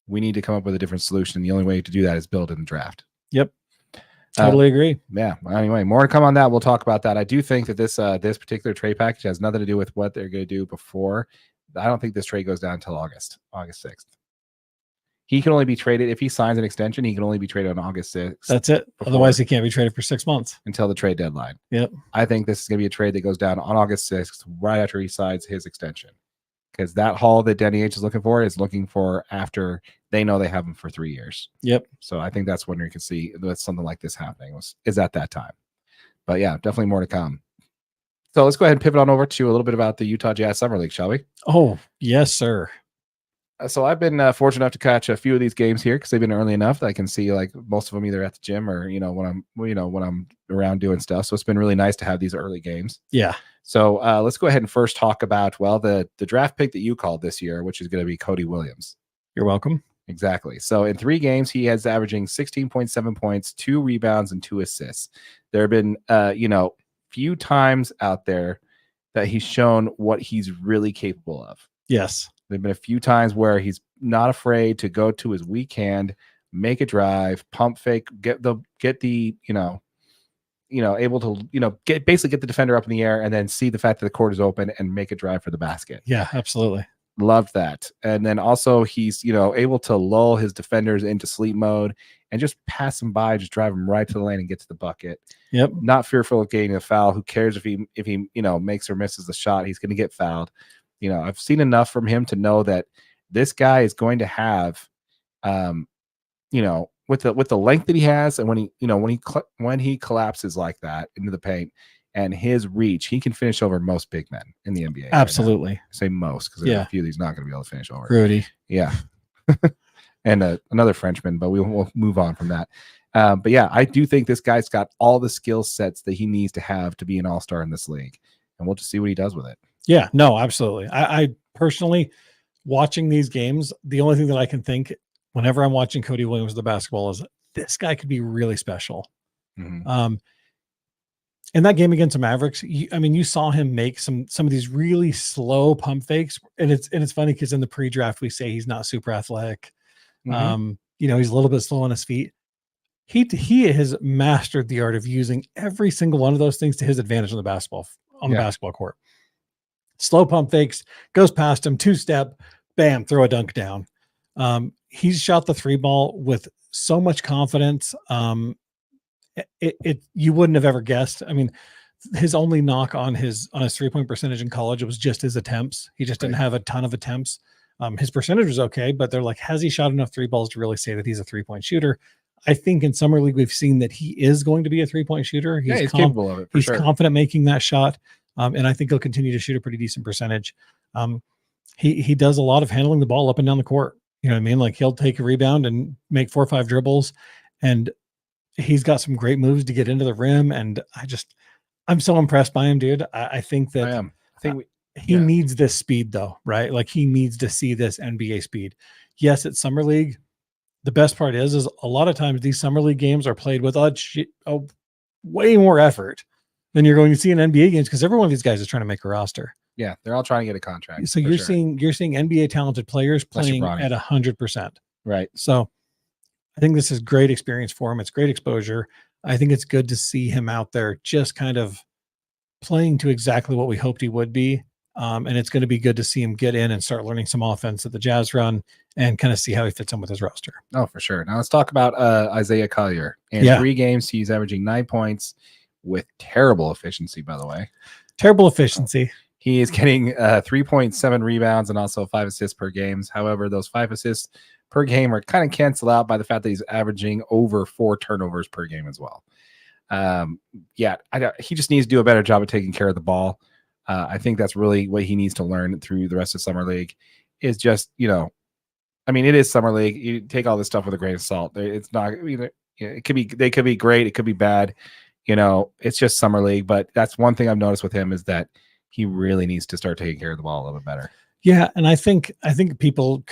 We need to come up with a different solution. The only way to do that is build in the draft. Yep. Totally agree. Yeah. Anyway, more to come on that. We'll talk about that. I do think that this particular trade package has nothing to do with what they're going to do before. I don't think this trade goes down until August 6th. He can only be traded if he signs an extension. He can only be traded on August 6th. That's it. Otherwise, he can't be traded for 6 months until the trade deadline. Yep. I think this is going to be a trade that goes down on August 6th, right after he signs his extension, because that haul that Danny H is looking for after they know they have him for 3 years. Yep. So I think that's when you can see that something like this happening is at that time. But yeah, definitely more to come. So let's go ahead and pivot on over to a little bit about the Utah Jazz Summer League, shall we? Oh, yes, sir. So I've been fortunate enough to catch a few of these games here because they've been early enough that I can see like most of them either at the gym or when I'm around doing stuff. So it's been really nice to have these early games. Yeah. So let's go ahead and first talk about the draft pick that you called this year, which is going to be Cody Williams. You're welcome. Exactly. So in 3 games, he has averaging 16.7 points, 2 rebounds, and 2 assists. There have been few times out there that he's shown what he's really capable of. Yes. There've been a few times where he's not afraid to go to his weak hand, make a drive, pump fake, get the able to basically get the defender up in the air and then see the fact that the court is open and make a drive for the basket. Yeah, absolutely. Loved that. And then also he's able to lull his defenders into sleep mode and just pass them by, just drive them right to the lane and get to the bucket. Yep. Not fearful of getting a foul. Who cares if he makes or misses the shot? He's going to get fouled. I've seen enough from him to know that this guy is going to have, with the length that he has, and when he collapses like that into the paint and his reach, he can finish over most big men in the NBA. Absolutely. Right, I say most because there's a few that he's not going to be able to finish over. Rudy. Yeah. And another Frenchman, but we'll move on from that. But yeah, I do think this guy's got all the skill sets that he needs to have to be an all-star in this league. And we'll just see what he does with it. Yeah, no, absolutely. I personally, watching these games, the only thing that I can think whenever I'm watching Cody Williams, the basketball, is this guy could be really special. Mhm. In that game against the Mavericks, you saw him make some of these really slow pump fakes, and it's funny because in the pre-draft we say he's not super athletic. Mhm. He's a little bit slow on his feet. He has mastered the art of using every single one of those things to his advantage on the basketball court. Slow pump fakes, goes past him, 2-step, bam, throw a dunk down. He's shot the 3 ball with so much confidence. You wouldn't have ever guessed. I mean, his only knock on his 3-point percentage in college was just his attempts. He just didn't have a ton of attempts. His percentage was okay, but they're like, has he shot enough 3 balls to really say that he's a 3-point shooter? I think in summer league we've seen that he is going to be a 3-point shooter. He's capable of it. He's confident making that shot, and I think he'll continue to shoot a pretty decent percentage. He does a lot of handling the ball up and down the court. You know what I mean? Like he'll take a rebound and make 4 or 5 dribbles, and he's got some great moves to get into the rim. And I'm so impressed by him, dude. I think that I am. I think he needs this speed though, right? Like he needs to see this NBA speed. Yes, it's summer league. The best part is a lot of times these summer league games are played with way more effort than you're going to see in NBA games because every one of these guys is trying to make a roster. Yeah, they're all trying to get a contract. So you're seeing NBA talented players playing at 100%. Right. So I think this is great experience for him. It's great exposure. I think it's good to see him out there just kind of playing to exactly what we hoped he would be. And it's going to be good to see him get in and start learning some offense that the Jazz run and kind of see how he fits in with his roster. Oh, for sure. Now let's talk about Isaiah Collier. In 3 games, he's averaging 9 points with terrible efficiency, by the way. Terrible efficiency. He is getting 3.7 rebounds and also 5 assists per game. However, those 5 assists per game are kind of canceled out by the fact that he's averaging over 4 turnovers per game as well. He just needs to do a better job of taking care of the ball. I think that's really what he needs to learn through the rest of summer league is just, it is summer league. You take all this stuff with a grain of salt. It's not, they could be great. It could be bad. It's just summer league, but that's one thing I've noticed with him is that he really needs to start taking care of the ball a little bit better. Yeah. And I think people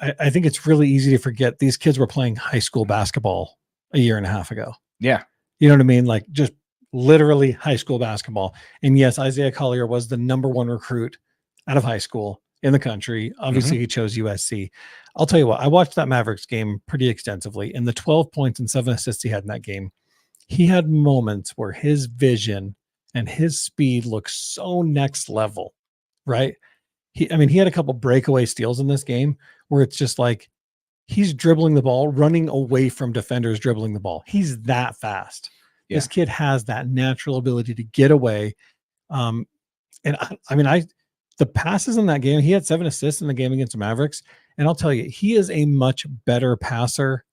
I think it's really easy to forget these kids were playing high school basketball a year and a half ago. Yeah. You know what I mean? Like just literally high school basketball. And yes, Isaiah Collier was the #1 recruit out of high school in the country. Obviously, he chose USC. I'll tell you what, I watched that Mavericks game pretty extensively. In the 12 points and 7 assists he had in that game, he had moments where his vision and his speed looked so next level, right? He had a couple breakaway steals in this game where it's just like he's dribbling the ball, running away from defenders, dribbling the ball. He's that fast. Yeah. This kid has that natural ability to get away. The passes in that game, he had 7 assists in the game against the Mavericks. And I'll tell you, he is a much better passer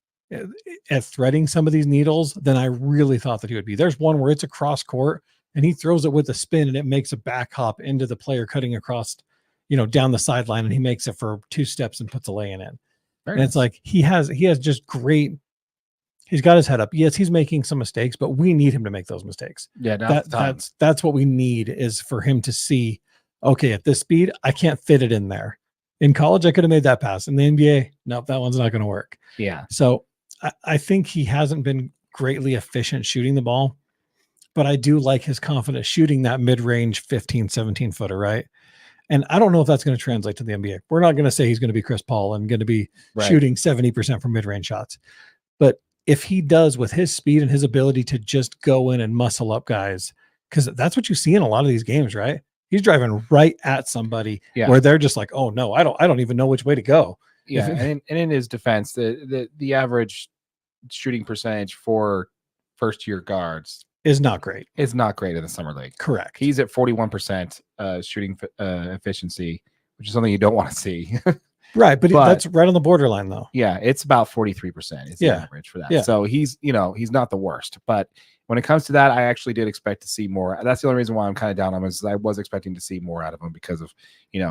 at threading some of these needles than I really thought that he would be. There's one where it's a cross court and he throws it with a spin and it makes a back hop into the player cutting across, down the sideline, and he makes it for 2 steps and puts a lay-in in. Very nice. It's like he has just great. He's got his head up. Yes, he's making some mistakes, but we need him to make those mistakes. Yeah, that's what we need is for him to see, okay, at this speed, I can't fit it in there. In college, I could have made that pass. In the NBA, nope, that one's not going to work. Yeah. So I think he hasn't been greatly efficient shooting the ball, but I do like his confidence shooting that mid-range 15, 17 footer, right? And I don't know if that's going to translate to the NBA. We're not going to say he's going to be Chris Paul and going to be shooting 70% from mid-range shots. But if he does with his speed and his ability to just go in and muscle up guys, because that's what you see in a lot of these games, right? He's driving right at somebody where they're just like, oh no, I don't even know which way to go. Yeah. And in his defense, the average shooting percentage for first-year guards is not great. It's not great in the summer league. Correct. He's at 41% shooting efficiency, which is something you don't want to see. Right, but that's right on the borderline, though. Yeah, it's about 43%. It's the average for that. Yeah. So he's not the worst. But when it comes to that, I actually did expect to see more. That's the only reason why I'm kind of down on him is I was expecting to see more out of him because of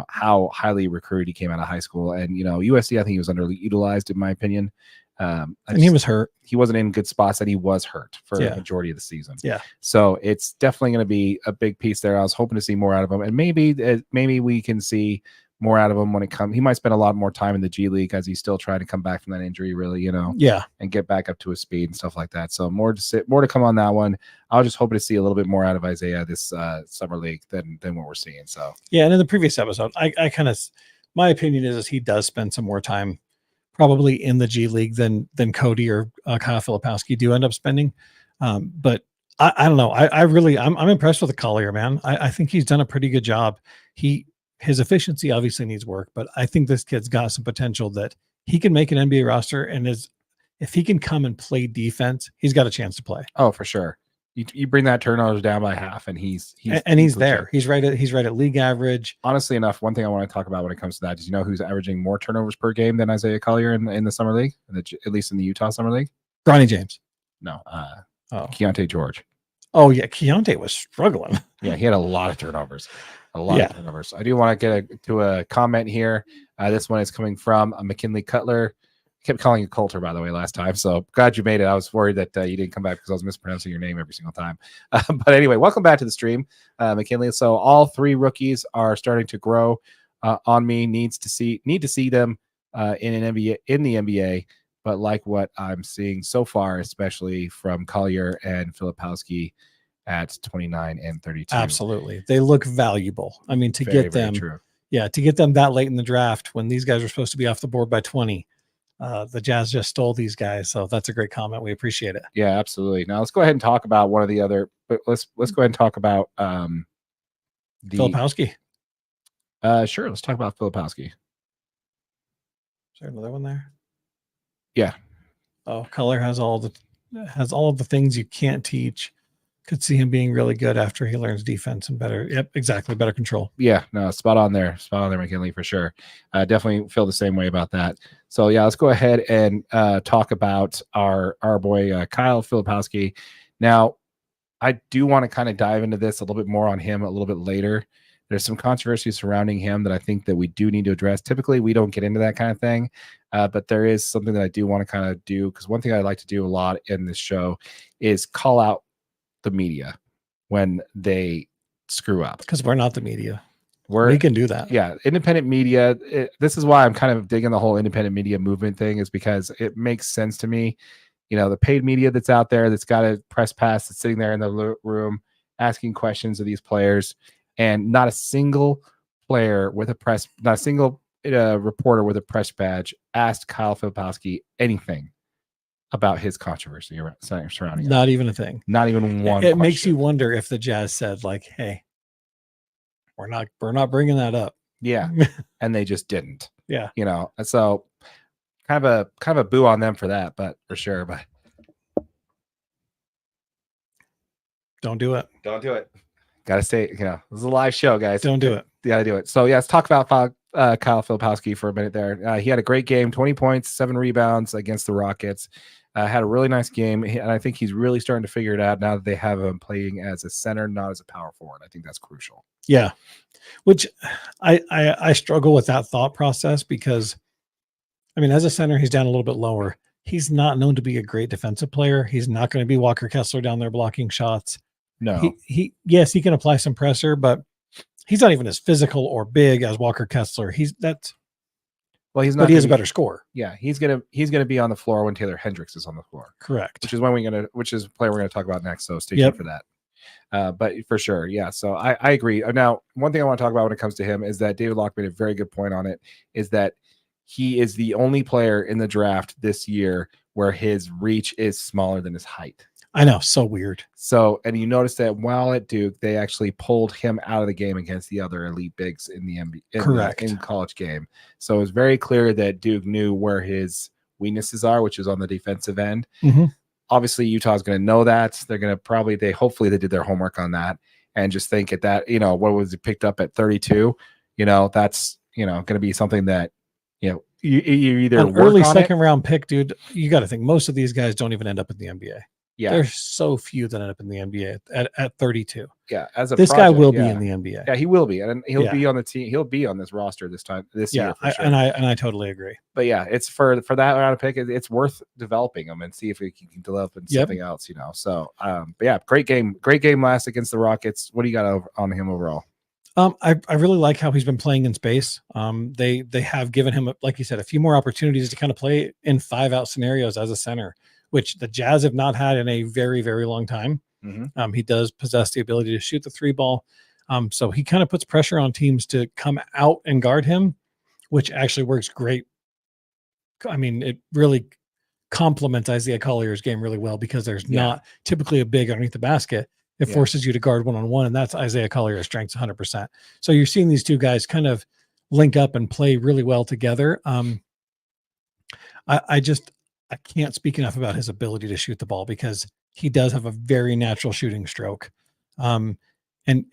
how highly recruited he came out of high school. And USC, I think he was underutilized in my opinion. And he was hurt. He wasn't in good spots, and he was hurt for the majority of the season. Yeah. So it's definitely going to be a big piece there. I was hoping to see more out of him, and maybe we can see more out of him when it comes. He might spend a lot more time in the G League as he's still trying to come back from that injury, really, Yeah. and get back up to his speed and stuff like that. So more to come on that one. I was just hoping to see a little bit more out of Isaiah this summer league than what we're seeing. So yeah, and in the previous episode, I kind of, my opinion is he does spend some more time probably in the G League than Cody or Kyle Filipowski do end up spending. But I don't know. I'm impressed with the Collier, man. I think he's done a pretty good job. His efficiency obviously needs work, but I think this kid's got some potential that he can make an NBA roster, and if he can come and play defense, he's got a chance to play. Oh, for sure. You bring that turnovers down by half, and he's there. He's right at league average. Honestly enough, one thing I want to talk about when it comes to that is, who's averaging more turnovers per game than Isaiah Collier in the summer league, at least in the Utah summer league? Bronny James. No, Keontae George. Oh yeah, Keontae was struggling. Yeah, he had a lot of turnovers. Of turnovers. I do want to get to a comment here. This one is coming from McKinley Cutler. I kept calling you Coulter, by the way, last time. So glad you made it. I was worried that you didn't come back because I was mispronouncing your name every single time. But anyway, welcome back to the stream, McKinley. So all three rookies are starting to grow on me. Need to see them in the NBA. But like what I'm seeing so far, especially from Collier and Filipowski at 29 and 32. Absolutely. They look valuable. I mean, to get them that late in the draft when these guys are supposed to be off the board by 20, the Jazz just stole these guys. So that's a great comment. We appreciate it. Yeah, absolutely. Now let's go ahead and talk about one of the other, but let's go ahead and talk about Filipowski. Sure. Let's talk about Filipowski. Is there another one there? Yeah. Oh, Color has all of the things you can't teach. Could see him being really good after he learns defense and better. Yep, exactly. Better control. Yeah, no, spot on there, McKinley, for sure. Definitely feel the same way about that. So yeah, let's go ahead and talk about our boy Kyle Filipowski. Now, I do want to kind of dive into this a little bit more on him a little bit later. There's some controversy surrounding him that I think that we do need to address. Typically, we don't get into that kind of thing, but there is something that I do want to kind of do, because one thing I like to do a lot in this show is call out the media when they screw up, because we're not the media. We can do that. Yeah, independent media. This is why I'm kind of digging the whole independent media movement thing, is because it makes sense to me. The paid media that's out there, that's got a press pass, that's sitting there in the room asking questions of these players, and not a single player with a press, not a single reporter with a press badge asked Kyle Filipowski anything about his controversy surrounding not even a thing. Not even one. It makes you wonder if the Jazz said, like, hey, we're not bringing that up. Yeah. And they just didn't. Yeah. So kind of a boo on them for that, but for sure. But don't do it. Gotta stay, this is a live show, guys. Don't do it. Gotta do it. So yeah, let's talk about Kyle Filipowski for a minute there. He had a great game, 20 points, 7 rebounds against the Rockets. Had a really nice game, and I think he's really starting to figure it out now that they have him playing as a center, not as a power forward. I think that's crucial. Yeah, which I struggle with that thought process, because, I mean, as a center, he's down a little bit lower. He's not known to be a great defensive player. He's not going to be Walker Kessler down there blocking shots. No. Yes, he can apply some pressure, but he's not even as physical or big as Walker Kessler. He's not. But he is a better scorer. Yeah, he's gonna be on the floor when Taylor Hendricks is on the floor. Correct. Which is a player we're gonna talk about next. So stay tuned for that. But for sure, yeah. So I agree. Now, one thing I want to talk about when it comes to him is that David Locke made a very good point on it. Is that he is the only player in the draft this year where his reach is smaller than his height. I know, so weird. So, and you notice that while at Duke, they actually pulled him out of the game against the other elite bigs in the NBA, correct, in college game. So it was very clear that Duke knew where his weaknesses are, which is on the defensive end. Mm-hmm. Obviously, Utah's going to know that. They're going to hopefully they did their homework on that and just think at that, what was it picked up at 32? That's, going to be something that, you either an early second round pick, dude. You got to think most of these guys don't even end up in the NBA. Yeah, there's so few that end up in the NBA at 32. Yeah, this guy will be in the NBA. Yeah, he will be, and he'll be on the team. He'll be on this roster this year. For sure. And I totally agree. But yeah, it's for that round of pick. It's worth developing him and see if we can develop in something else. So, but yeah, great game last against the Rockets. What do you got on him overall? I really like how he's been playing in space. They have given him, like you said, a few more opportunities to kind of play in 5-out scenarios as a center, which the Jazz have not had in a very, very long time. He does possess the ability to shoot the 3-ball. So he kind of puts pressure on teams to come out and guard him, which actually works great. I mean, it really complements Isaiah Collier's game really well because there's not typically a big underneath the basket. It forces you to guard one-on-one, and that's Isaiah Collier's strengths 100%. So you're seeing these two guys kind of link up and play really well together. I can't speak enough about his ability to shoot the ball because he does have a very natural shooting stroke. And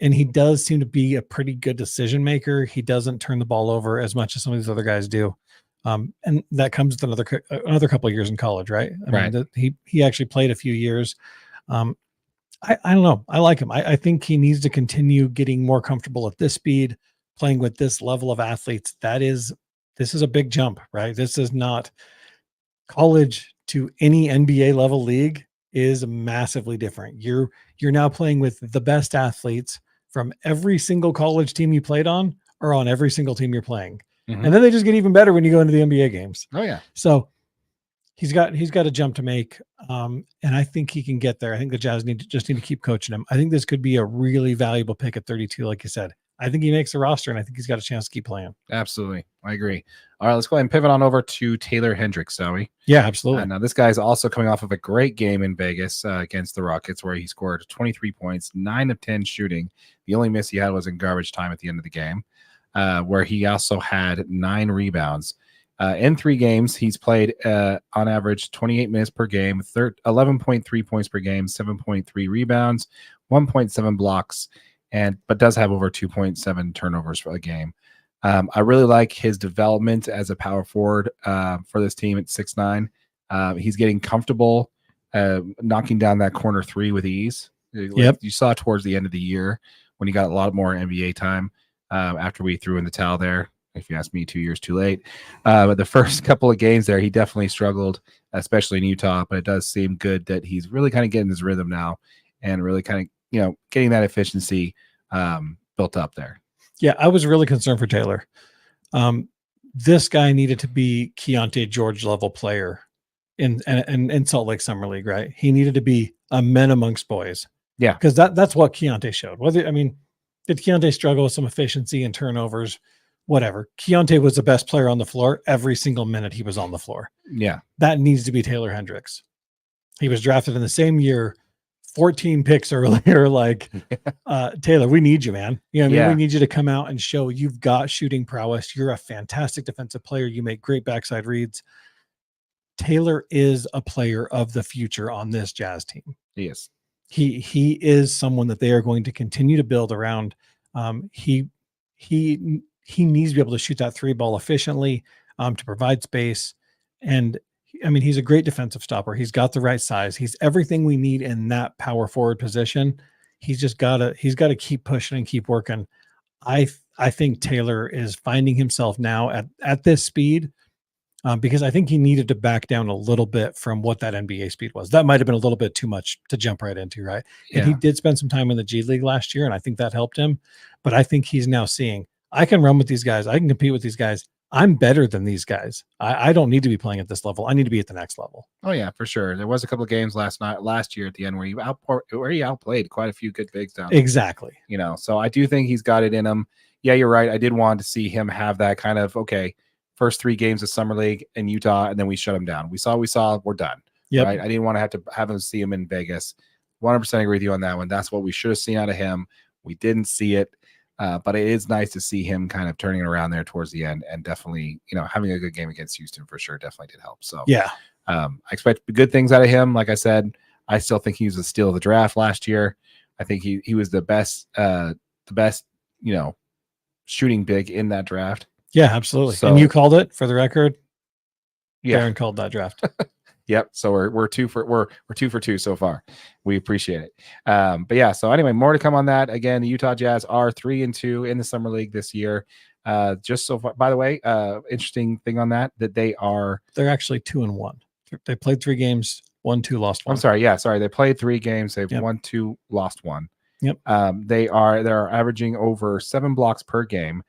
he does seem to be a pretty good decision maker. He doesn't turn the ball over as much as some of these other guys do. And that comes with another couple of years in college, right? I mean, he actually played a few years. I don't know. I like him. I think he needs to continue getting more comfortable at this speed, playing with this level of athletes. This is a big jump, right? This is not college to any NBA level league is massively different. You're now playing with the best athletes from every single college team you played on or on every single team you're playing. And then they just get even better when you go into the NBA games. Oh yeah. So he's got a jump to make. And I think he can get there. I think the Jazz need to keep coaching him. I think this could be a really valuable pick at 32, like you said. I think he makes the roster, and I think he's got a chance to keep playing. Absolutely. I agree. All right, let's go ahead and pivot on over to Taylor Hendricks, shall we? Yeah, absolutely. Now, this guy's also coming off of a great game in Vegas against the Rockets, where he scored 23 points, 9 of 10 shooting. The only miss he had was in garbage time at the end of the game, where he also had 9 rebounds. In 3 games, he's played on average 28 minutes per game, 11.3 points per game, 7.3 rebounds, 1.7 blocks, but does have over 2.7 turnovers a game. I really like his development as a power forward for this team at 6'9". He's getting comfortable knocking down that corner 3 with ease. Yep. You saw towards the end of the year when he got a lot more NBA time after we threw in the towel there. If you ask me, 2 years too late. But the first couple of games there, he definitely struggled, especially in Utah. But it does seem good that he's really kind of getting his rhythm now and really kind of, getting that efficiency built up there. Yeah, I was really concerned for Taylor. This guy needed to be Keontae George level player in Salt Lake Summer League, right? He needed to be a men amongst boys. Yeah, because that's what Keontae showed. Did Keontae struggle with some efficiency and turnovers? Whatever. Keontae was the best player on the floor every single minute he was on the floor. Yeah, that needs to be Taylor Hendricks. He was drafted in the same year, 14 picks earlier. Taylor, we need you, man. We need you to come out and show you've got shooting prowess. You're a fantastic defensive player. You make great backside reads. Taylor is a player of the future on this Jazz team. He is. He is someone that they are going to continue to build around. He needs to be able to shoot that 3-ball efficiently, to provide space. And I mean, he's a great defensive stopper. He's got the right size. He's everything we need in that power forward position. He's got to keep pushing and keep working. I think Taylor is finding himself now at this speed, because I think he needed to back down a little bit from what that NBA speed was. That might've been a little bit too much to jump right into. Right. Yeah. And he did spend some time in the G League last year, and I think that helped him, but I think he's now seeing, I can run with these guys. I can compete with these guys. I'm better than these guys. I don't need to be playing at this level. I need to be at the next level. Oh yeah, for sure. There was a couple of games last year at the end where he outplayed quite a few good bigs down. Exactly. So I do think he's got it in him. Yeah, you're right. I did want to see him have that kind of, first 3 games of Summer League in Utah, and then we shut him down. We saw, we're done. Yep. Right. I didn't want to have him see him in Vegas. 100% agree with you on that one. That's what we should have seen out of him. We didn't see it. But it is nice to see him kind of turning it around there towards the end, and definitely, having a good game against Houston for sure definitely did help. So yeah, I expect good things out of him. Like I said, I still think he was a steal of the draft last year. I think he was the best, shooting big in that draft. Yeah, absolutely. So, and you called it, for the record. Yeah, Darren called that draft. Yep. So we're 2 for 2 so far. We appreciate it. But yeah. So anyway, more to come on that. Again, the Utah Jazz are 3-2 in the Summer League this year. Just so far. By the way, interesting thing on that they're actually 2-1. They played 3 games, won 2, lost 1. I'm sorry. Yeah, sorry. They played 3 games. They've won 2, lost 1. Yep. They're averaging over 7 blocks per game,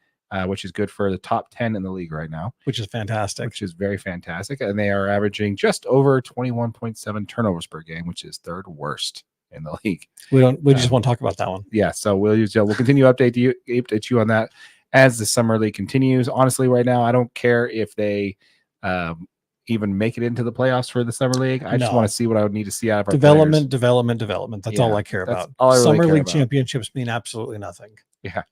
which is good for the top 10 in the league right now, which is fantastic. Which is very fantastic. And they are averaging just over 21.7 turnovers per game, which is third worst in the league. We just want to talk about that one. Yeah, so we'll continue to update you on that as the summer league continues. Honestly, right now, I don't care if they even make it into the playoffs for the summer league. I just want to see what I would need to see out of our development. players. That's all I care about. All I really summer care league about. Championships mean absolutely nothing. Yeah,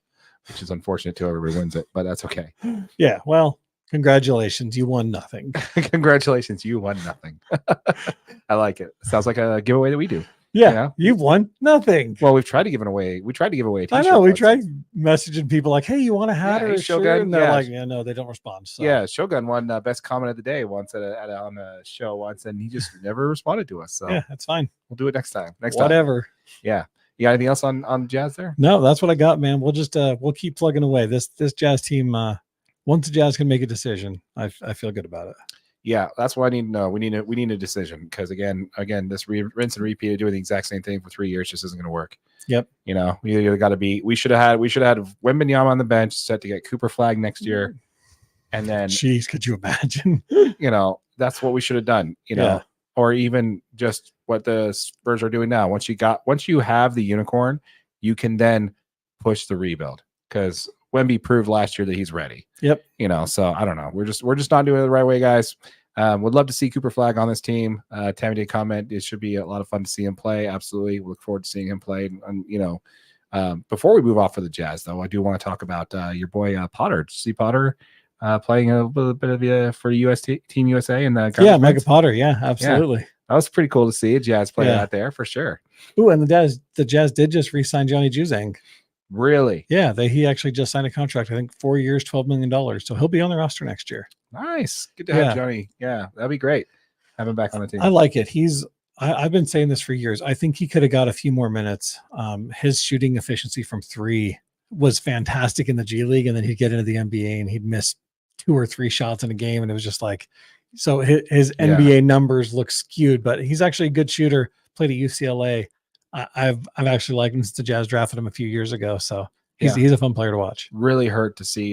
which is unfortunate to everybody wins it, but that's okay. Yeah, well, congratulations, you won nothing. Congratulations, you won nothing. I like it. Sounds like a giveaway that we do. Yeah, you've won nothing. Well, we've tried to give it away. We tried to give away a t-shirt. I know. We tried messaging people like, "Hey, you want a hat or a Shogun?" shirt?" And they're like, "Yeah, no, they don't respond." So. Yeah, Shogun won best comment of the day once on a show once, and he just never responded to us. So yeah, that's fine. We'll do it next time. Whatever. Yeah. You got anything else on Jazz there? No, that's what I got, man. We'll just we'll keep plugging away. This Jazz team. Once the Jazz can make a decision, I feel good about it. Yeah, that's what I need to know. We need a decision because again, this rinse and repeat of doing the exact same thing for 3 years just isn't going to work. Yep. We either got to be. We should have had Wembanyama on the bench set to get Cooper Flag next year, and then. Jeez, could you imagine? That's what we should have done. Or even just what the Spurs are doing now. Once you have the unicorn, you can then push the rebuild because Wemby proved last year that he's ready. Yep. So I don't know. We're just not doing it the right way, guys. Would love to see Cooper Flag on this team. Tammy did comment. It should be a lot of fun to see him play. Absolutely. Look forward to seeing him play. And before we move off of the Jazz, though, I do want to talk about your boy Potter. Did you see Potter playing a little bit of for Team USA and the Mega Potter. Yeah, absolutely. Yeah. That was pretty cool to see a Jazz player out there for sure. Ooh, and the Jazz did just re-sign Johnny Juzang. Really? Yeah, he actually just signed a contract. I think 4 years, $12 million. So he'll be on the roster next year. Nice. Good to have Johnny. Yeah, that'd be great. Have him back on the team. I like it. I've been saying this for years. I think he could have got a few more minutes. His shooting efficiency from 3 was fantastic in the G League, and then he'd get into the NBA and he'd miss 2 or 3 shots in a game, and it was just like, so his NBA numbers look skewed, but he's actually a good shooter. Played at UCLA. I've actually liked him since the Jazz drafted him a few years ago, so he's a fun player to watch. Really hurt to see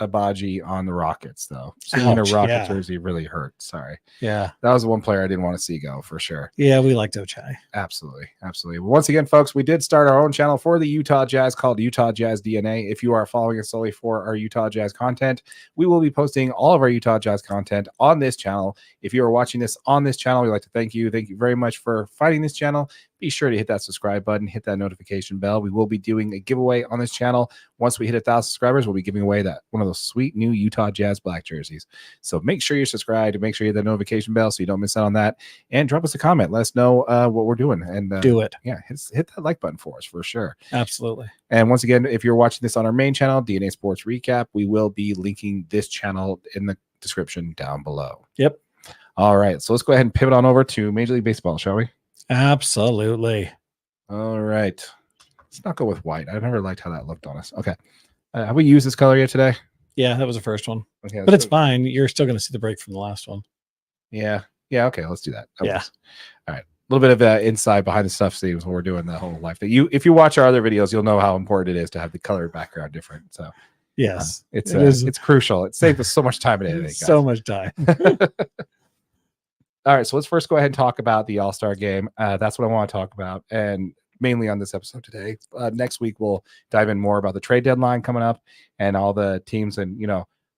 Abaji on the Rockets, though. Seeing a Rocket jersey really hurt. Sorry. Yeah. That was the one player I didn't want to see go for sure. Yeah, we liked Ochai. Absolutely. Absolutely. Once again, folks, we did start our own channel for the Utah Jazz called Utah Jazz DNA. If you are following us solely for our Utah Jazz content, we will be posting all of our Utah Jazz content on this channel. If you are watching this on this channel, we'd like to thank you. Thank you very much for finding this channel. Be sure to hit that subscribe button, hit that notification bell. We will be doing a giveaway on this channel. Once we hit 1,000 subscribers, we'll be giving away one of those sweet new Utah Jazz black jerseys. So make sure you're subscribed and make sure you hit that notification bell so you don't miss out on that. And drop us a comment. Let us know what we're doing. And do it. Yeah, hit that like button for us for sure. Absolutely. And once again, if you're watching this on our main channel, DNA Sports Recap, we will be linking this channel in the description down below. Yep. All right. So let's go ahead and pivot on over to Major League Baseball, shall we? Absolutely. All right. Let's not go with white. I never liked how that looked on us. Okay. Have we used this color yet today? Yeah, that was the first one. Okay, but it's fine. You're still going to see the break from the last one. Yeah. Yeah. Okay. Let's do that. All right. A little bit of inside behind the stuff scenes when we're doing the whole life thing. If you watch our other videos, you'll know how important it is to have the color background different. So yes, it's crucial. It saves us so much time in editing. So much time. All right, so let's first go ahead and talk about the All-Star Game. That's what I want to talk about, and mainly on this episode today. Next week, we'll dive in more about the trade deadline coming up and all the teams, and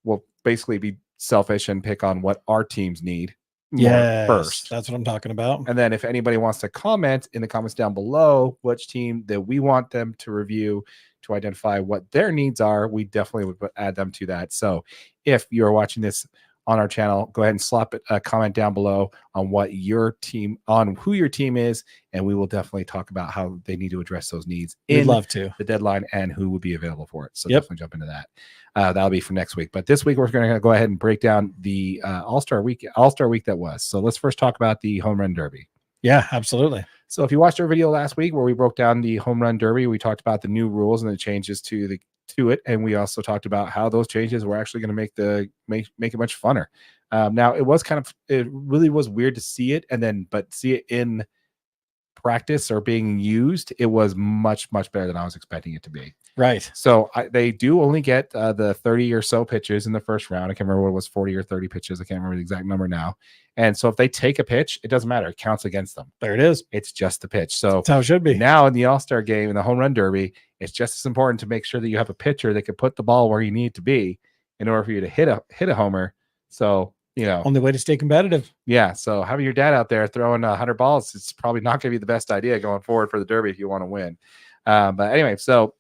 we'll basically be selfish and pick on what our teams need first. That's what I'm talking about. And then if anybody wants to comment in the comments down below which team that we want them to review to identify what their needs are, we definitely would add them to that. So if you're watching this on our channel, go ahead and slap a comment down below on who your team is, and we will definitely talk about how they need to address those needs in the deadline and who would be available for it. So definitely jump into that. That'll be for next week. But this week we're going to go ahead and break down the All-Star week that was. So let's first talk about the Home Run Derby. Yeah, absolutely. So if you watched our video last week where we broke down the Home Run Derby, we talked about the new rules and the changes to it, and we also talked about how those changes were actually going to make it much funner. Now it really was weird to see it, but see it in practice or being used, it was much, much better than I was expecting it to be. Right. So they do only get the 30 or so pitches in the first round. I can't remember what it was, 40 or 30 pitches. I can't remember the exact number now. And so if they take a pitch, it doesn't matter. It counts against them. There it is. It's just the pitch. So that's how it should be. Now in the All-Star game, in the home run derby, it's just as important to make sure that you have a pitcher that can put the ball where you need to be in order for you to hit a homer. So, only way to stay competitive. Yeah. So having your dad out there throwing 100 balls, it's probably not going to be the best idea going forward for the derby if you want to win. But anyway, so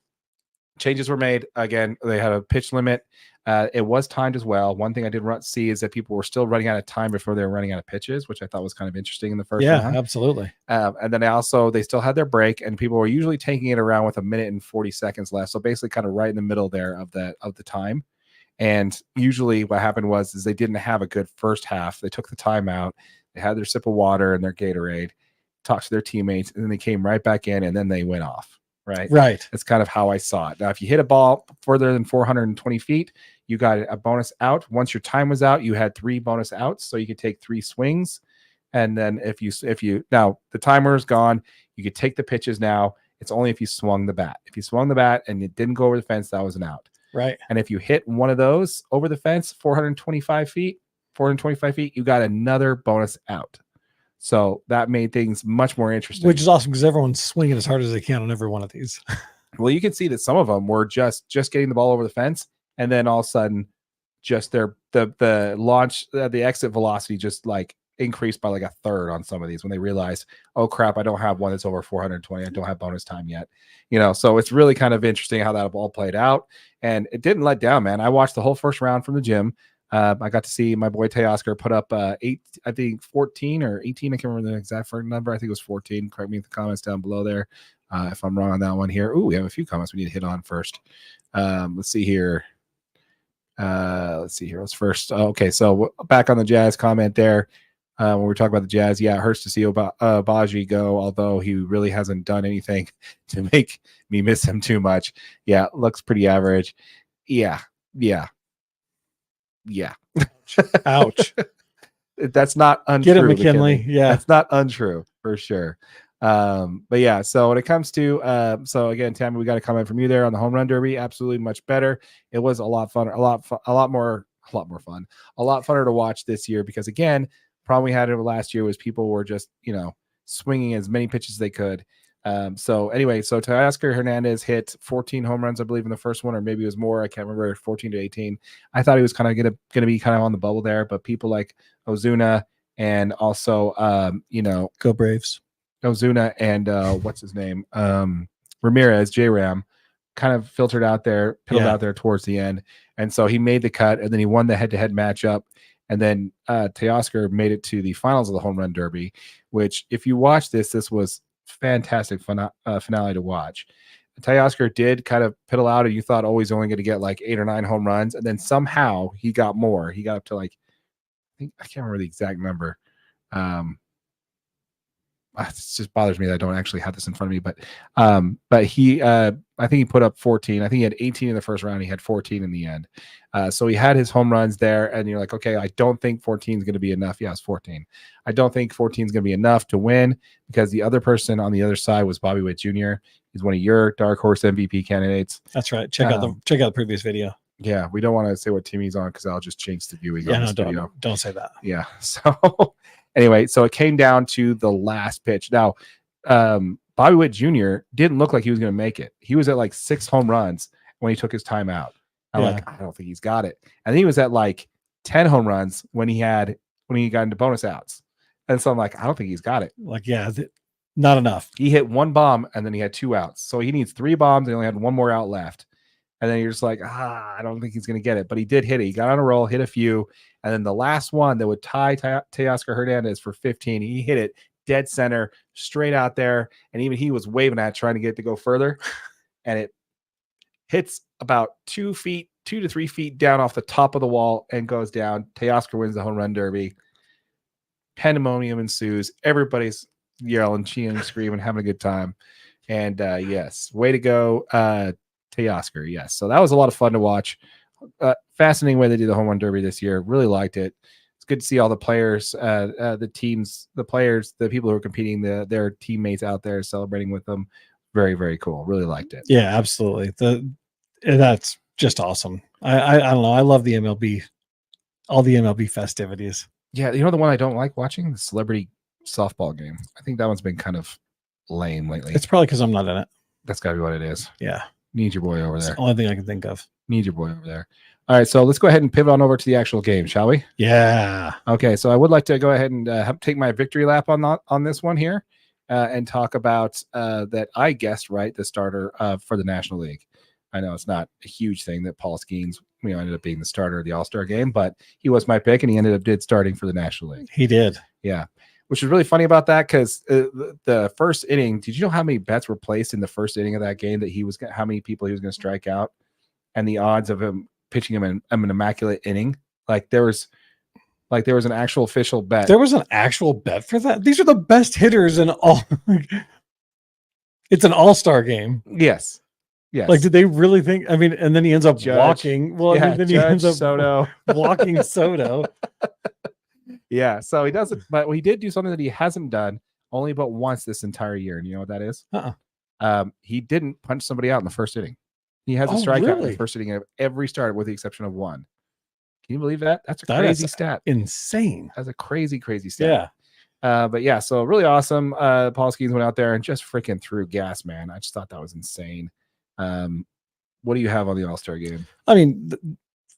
changes were made. Again, they had a pitch limit. It was timed as well. One thing I did see is that people were still running out of time before they were running out of pitches, which I thought was kind of interesting in the first round. Yeah, absolutely. And then they still had their break, and people were usually taking it around with 1 minute and 40 seconds left. So basically kind of right in the middle there of the time. And usually what happened is they didn't have a good first half. They took the time out. They had their sip of water and their Gatorade, talked to their teammates, and then they came right back in, and then they went off. Right. That's kind of how I saw it. Now, if you hit a ball further than 420 feet, you got a bonus out. Once your time was out, you had 3 bonus outs, so you could take 3 swings. And then if you now the timer is gone, you could take the pitches now. It's only if you swung the bat. If you swung the bat and it didn't go over the fence, that was an out. Right. And if you hit one of those over the fence, 425 feet, you got another bonus out. So that made things much more interesting. Which is awesome because everyone's swinging as hard as they can on every one of these. Well, you can see that some of them were just getting the ball over the fence, and then all of a sudden, just the launch, the exit velocity just like increased by like a third on some of these when they realized, oh crap, I don't have one that's over 420. I don't have bonus time yet. So it's really kind of interesting how that all played out, and it didn't let down, man. I watched the whole first round from the gym. I got to see my boy Teoscar put up 14 or 18. I can't remember the exact number. I think it was 14. Correct me in the comments down below there if I'm wrong on that one here. Ooh, we have a few comments we need to hit on first. Let's see here. Let's first. Okay, so back on the Jazz comment there. When we're talking about the Jazz, yeah, it hurts to see Baji go, although he really hasn't done anything to make me miss him too much. Yeah, looks pretty average. Yeah. Ouch. That's not untrue. Get it, McKinley. Yeah, that's not untrue for sure. But yeah, so when it comes to so again, Tammy, we got a comment from you there on the home run derby. Absolutely much better. It was a lot fun, a lot more fun, a lot funner to watch this year because again, problem we had over last year was people were just swinging as many pitches as they could. So anyway, so Teoscar Hernandez hit 14 home runs, I believe, in the first one, or maybe it was more. I can't remember, 14 to 18. I thought he was kind of gonna be kind of on the bubble there, but people like Ozuna and also go Braves. Ozuna and what's his name? Ramirez, J-Ram, kind of filtered out there, out there towards the end. And so he made the cut, and then he won the head-to-head matchup. And then Teoscar made it to the finals of the home run derby, which if you watch this was fantastic finale to watch. Teoscar did kind of piddle out, and you thought, oh, he's only going to get like 8 or 9 home runs, and then somehow he got more. He got up to like, I can't remember the exact number. It just bothers me that I don't actually have this in front of me, but he, I think he put up 14. I think he had 18 in the first round. He had 14 in the end. So he had his home runs there, and you're like, okay, I don't think 14 is going to be enough. Yeah, it's 14. I don't think 14 is going to be enough to win because the other person on the other side was Bobby Witt Jr. He's one of your dark horse MVP candidates. That's right. Check out the previous video. Yeah, we don't want to say what team he's on because I'll just change the viewing. Yeah, no, don't say that. Yeah. So anyway, so it came down to the last pitch. Now, Bobby Witt Jr. didn't look like he was going to make it. He was at like 6 home runs when he took his time out. I'm like, I don't think he's got it. And he was at like 10 home runs when he got into bonus outs. And so I'm like, I don't think he's got it. Like, yeah, not enough. He hit 1 bomb and then he had 2 outs. So he needs 3 bombs and he only had 1 more out left. And then you're just like, I don't think he's going to get it. But he did hit it. He got on a roll, hit a few. And then the last one that would tie Teoscar Hernandez for 15, he hit it dead center, straight out there. And even he was waving at it, trying to get it to go further. And it hits about 2 to 3 feet down off the top of the wall and goes down. Teoscar wins the home run derby. Pandemonium ensues. Everybody's yelling, cheering, screaming, having a good time. And yes, way to go, Teoscar. Yes. So that was a lot of fun to watch. Fascinating way they did the home run derby this year. Really liked it. it's good to see all the players, the teams, the players, the people who are competing, their teammates out there celebrating with them. Very, very cool. Really liked it. Yeah, absolutely. That's just awesome. I don't know. I love the MLB, all the MLB festivities. Yeah, you know the one I don't like watching? The celebrity softball game. I think that one's been kind of lame lately. It's probably because I'm not in it. That's got to be what it is. Yeah. Need your boy over It's there. the only thing I can think of. Need your boy over there. All right, so let's go ahead and pivot on over to the actual game, shall we? Yeah. Okay, so I would like to go ahead and take my victory lap on this one here and talk about that I guessed right the starter for the National League. I know it's not a huge thing that Paul Skeens ended up being the starter of the All-Star game, but he was my pick, and he ended up starting for the National League. He did. Yeah, which is really funny about that because the first inning, did you know how many bets were placed in the first inning of that game that how many people he was going to strike out, and the odds of him pitching him in an immaculate inning? Like there was an actual official bet. There was an actual bet for that. These are the best hitters in all. It's an all-star game. Yes. Yes. Like, did they really think? I mean, and then he ends up Judge. walking. Well, Yeah, I mean, then Judge, he ends up Soto. walking Soto. Yeah. So he doesn't, but he did do something that he hasn't done only but once this entire year. And you know what that is? He didn't punch somebody out in the first inning. He has a strikeout in the first inning of every start with the exception of one. Can you believe that? That's a crazy stat. Insane. That's a crazy, crazy stat. Yeah. But yeah, so really awesome. Paul Skeens went out there and just freaking threw gas, man. I just thought that was insane. What do you have on the All-Star game? I mean,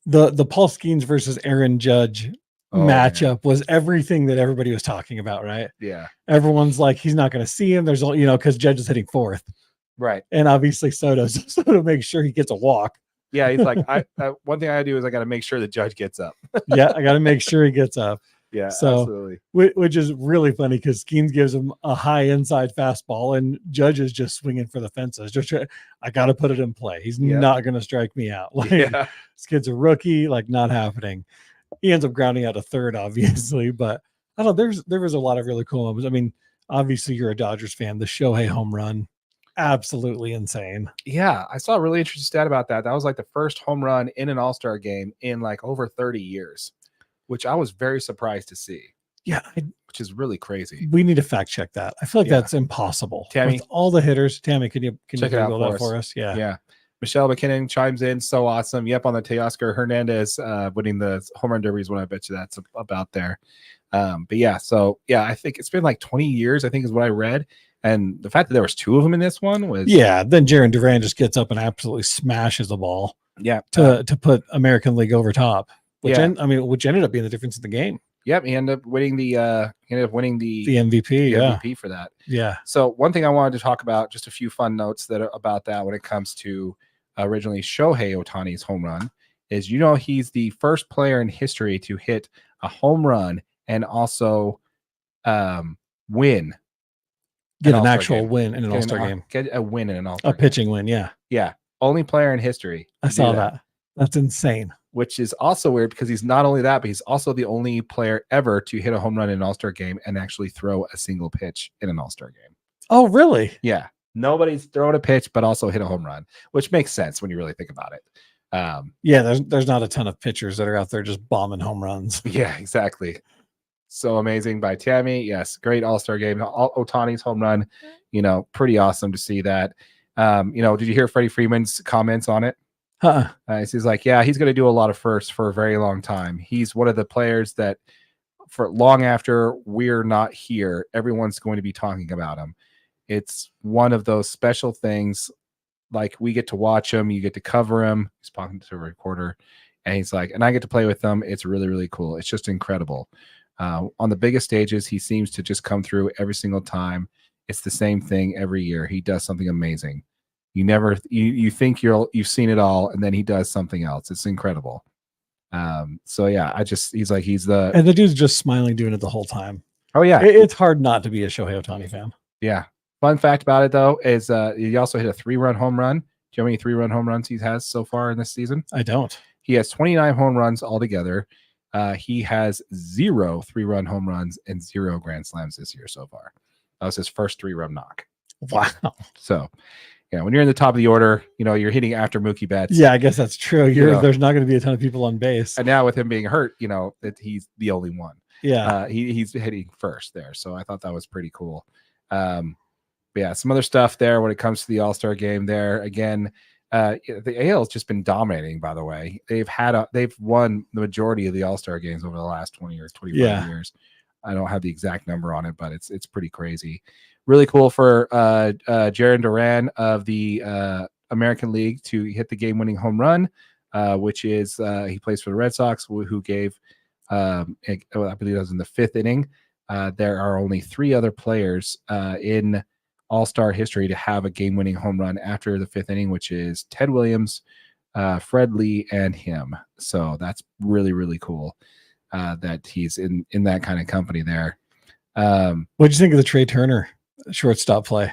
the Paul Skeens versus Aaron Judge matchup was everything that everybody was talking about, right? Yeah. Everyone's like, he's not going to see him. There's, because Judge is hitting fourth. Right. And obviously Soto makes sure he gets a walk. Yeah, he's like, one thing I do is I got to make sure the Judge gets up. Yeah, I got to make sure he gets up. Yeah, so, absolutely. Which is really funny because Skeens gives him a high inside fastball and Judge is just swinging for the fences. I got to put it in play. He's not going to strike me out. Like, this kid's a rookie, like not happening. He ends up grounding out a third, obviously, but I don't know. There was a lot of really cool moments. I mean, obviously you're a Dodgers fan. The Shohei home run, absolutely insane. Yeah, I saw a really interesting stat about that. That was like the first home run in an All-Star game in like over 30 years, which I was very surprised to see. Yeah, which is really crazy. We need to fact check that. I feel like that's impossible. Tammy, with all the hitters. Tammy, can you check it out for us? Yeah. Yeah. Michelle McKinnon chimes in. So awesome. Yep, on the Teoscar Hernandez winning the home run derby is what I bet you that's about there. But yeah, so yeah, I think it's been like 20 years, I think is what I read. And the fact that there was two of them in this one was then Jaron Duran just gets up and absolutely smashes the ball. Yeah. To put American League over top. Which ended up being the difference in the game. Yep, he ended up winning the MVP. MVP for that. Yeah. So one thing I wanted to talk about, just a few fun notes about that when it comes to originally Shohei Ohtani's home run, is he's the first player in history to hit a home run and also win. Get an actual win in an All-Star game. Get a win in an All-Star game. A pitching win, yeah. Yeah. Only player in history. I saw that. That's insane. Which is also weird because he's not only that, but he's also the only player ever to hit a home run in an All-Star game and actually throw a single pitch in an All-Star game. Oh, really? Yeah. Nobody's thrown a pitch, but also hit a home run, which makes sense when you really think about it. There's not a ton of pitchers that are out there just bombing home runs. Yeah, exactly. So amazing by Tammy. Yes, great All-Star game. Ohtani's home run, pretty awesome to see that. Did you hear Freddie Freeman's comments on it? He's like, yeah, he's going to do a lot of firsts for a very long time. He's one of the players that for long after we're not here, everyone's going to be talking about him. It's one of those special things. Like we get to watch him, you get to cover him. He's talking to a reporter and he's like, and I get to play with them. It's really, really cool. It's just incredible. On the biggest stages, he seems to just come through every single time. It's the same thing every year. He does something amazing. You think you've seen it all, and then he does something else. It's incredible. So yeah, he's the dude's just smiling doing it the whole time. Oh yeah, it's hard not to be a Shohei Ohtani fan. Yeah. Fun fact about it though is he also hit a 3-run home run. Do you know how many 3-run home runs he has so far in this season? I don't. He has 29 home runs altogether. He has 0 3-run home runs and 0 grand slams this year so far. That was his first 3-run knock. Wow. So when you're in the top of the order, you're hitting after Mookie Betts. Yeah, I guess that's true. There's not going to be a ton of people on base. And now with him being hurt, that he's the only one. Yeah. He's hitting first there. So I thought that was pretty cool. But yeah, some other stuff there when it comes to the All-Star game there. Again, the AL has just been dominating, by the way. They've won the majority of the All-Star games over the last 20 or 25 years. I don't have the exact number on it, but it's pretty crazy. Really cool for Jarren Duran of the American League to hit the game-winning home run, which is he plays for the Red Sox, who gave I believe that was in the 5th inning. There are only 3 other players in All-Star history to have a game-winning home run after the 5th inning, which is Ted Williams, Fred Lee, and him. So that's really, really cool that he's in that kind of company there. What did you think of the Trey Turner shortstop play?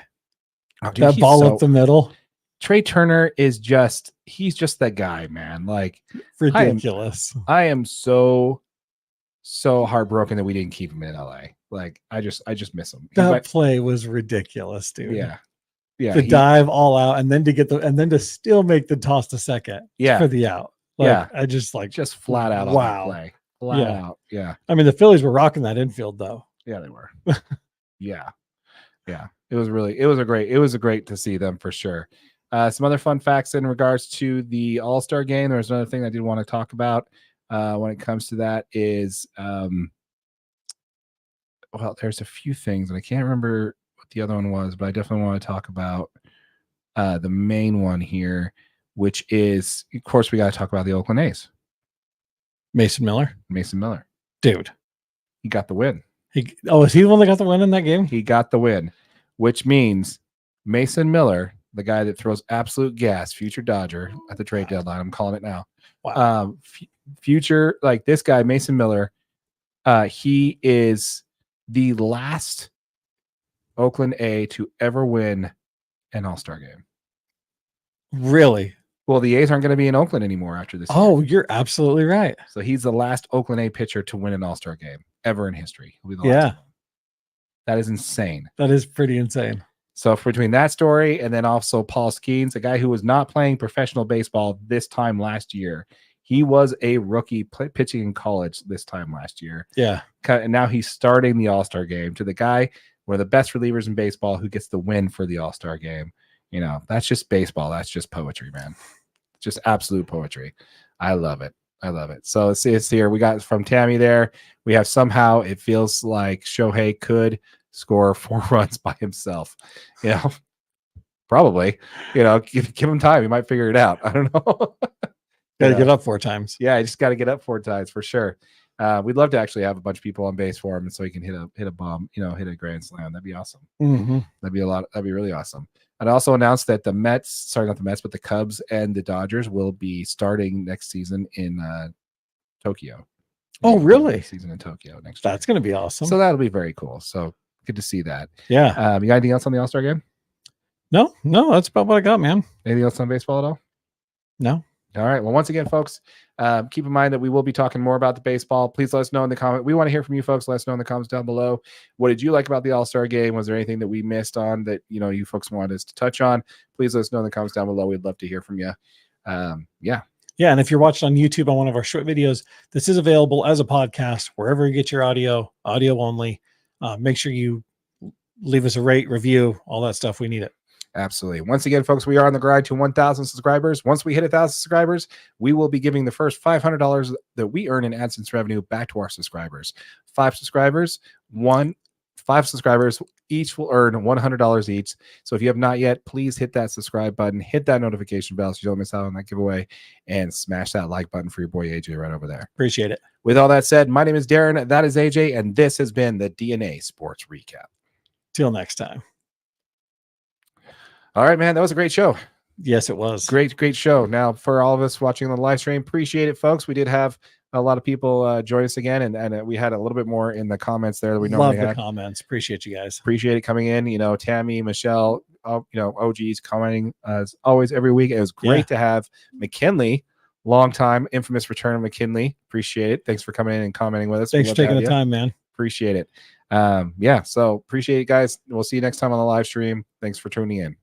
Dude, that ball up the middle. Trey Turner he's just that guy, man. Like, ridiculous. I am so heartbroken that we didn't keep him in LA. Like, I just miss him. That play was ridiculous, dude. Yeah. To dive all out and then to still make the toss to second. Yeah. For the out. Like, I just flat out on that play. Flat out. Yeah. I mean, the Phillies were rocking that infield though. Yeah, they were. Yeah. It was great to see them for sure. Some other fun facts in regards to the All-Star game. There's another thing I did want to talk about when it comes to that is, there's a few things, and I can't remember what the other one was, but I definitely want to talk about the main one here, which is, of course, we got to talk about the Oakland A's. Mason Miller. Dude. He got the win. Is he the one that got the win in that game? He got the win, which means Mason Miller, the guy that throws absolute gas, future Dodger at the trade deadline. I'm calling it now. Wow. Future, like this guy, Mason Miller, he is the last Oakland A to ever win an All-Star game. Really? Well, the A's aren't going to be in Oakland anymore after this year. You're absolutely right. So he's the last Oakland A pitcher to win an All-Star game ever in history. He'll be the last one. That is insane. That is pretty insane. So between that story and then also Paul Skeens, a guy who was not playing professional baseball this time last year. He was a rookie pitching in college this time last year. Yeah. And now he's starting the All-Star game to the guy, one of the best relievers in baseball, who gets the win for the All-Star game. That's just baseball. That's just poetry, man. Just absolute poetry. I love it. So let's see. It's here. We got from Tammy there. We have somehow it feels like Shohei could score 4 runs by himself. Probably. Give him time. He might figure it out. I don't know. Got to get up 4 times. Yeah, I just got to get up 4 times for sure. We'd love to actually have a bunch of people on base for him, and so he can hit a bomb. Hit a grand slam. That'd be awesome. Mm-hmm. That'd be really awesome. I'd also announced that the Cubs and the Dodgers will be starting next season in Tokyo. Oh, really? Season in Tokyo next year. That's going to be awesome. So that'll be very cool. So good to see that. Yeah. You got anything else on the All-Star game? No, that's about what I got, man. Anything else on baseball at all? No. All right. Well, once again, folks, keep in mind that we will be talking more about the baseball. Please let us know in the comment. We want to hear from you folks. Let us know in the comments down below. What did you like about the All-Star game? Was there anything that we missed on that, you folks wanted us to touch on? Please let us know in the comments down below. We'd love to hear from you. Yeah. And if you're watching on YouTube on one of our short videos, this is available as a podcast, wherever you get your audio only. Make sure you leave us a rate, review, all that stuff. We need it. Absolutely. Once again, folks, we are on the grind to 1,000 subscribers. Once we hit 1,000 subscribers, we will be giving the first $500 that we earn in AdSense revenue back to our subscribers. 5 subscribers each will earn $100 each. So if you have not yet, please hit that subscribe button, hit that notification bell so you don't miss out on that giveaway, and smash that like button for your boy AJ right over there. Appreciate it. With all that said, my name is Darren. That is AJ, and this has been the DNA Sports Recap. Till next time. All right, man. That was a great show. Yes, it was. Great show. Now, for all of us watching on the live stream, appreciate it, folks. We did have a lot of people join us again, and we had a little bit more in the comments there that we normally have. Love the comments. Appreciate you guys. Appreciate it coming in. Tammy, Michelle, OGs commenting as always every week. It was great to have McKinley, long time infamous return of McKinley. Appreciate it. Thanks for coming in and commenting with us. Thanks for taking the time, man. Appreciate it. So appreciate it, guys. We'll see you next time on the live stream. Thanks for tuning in.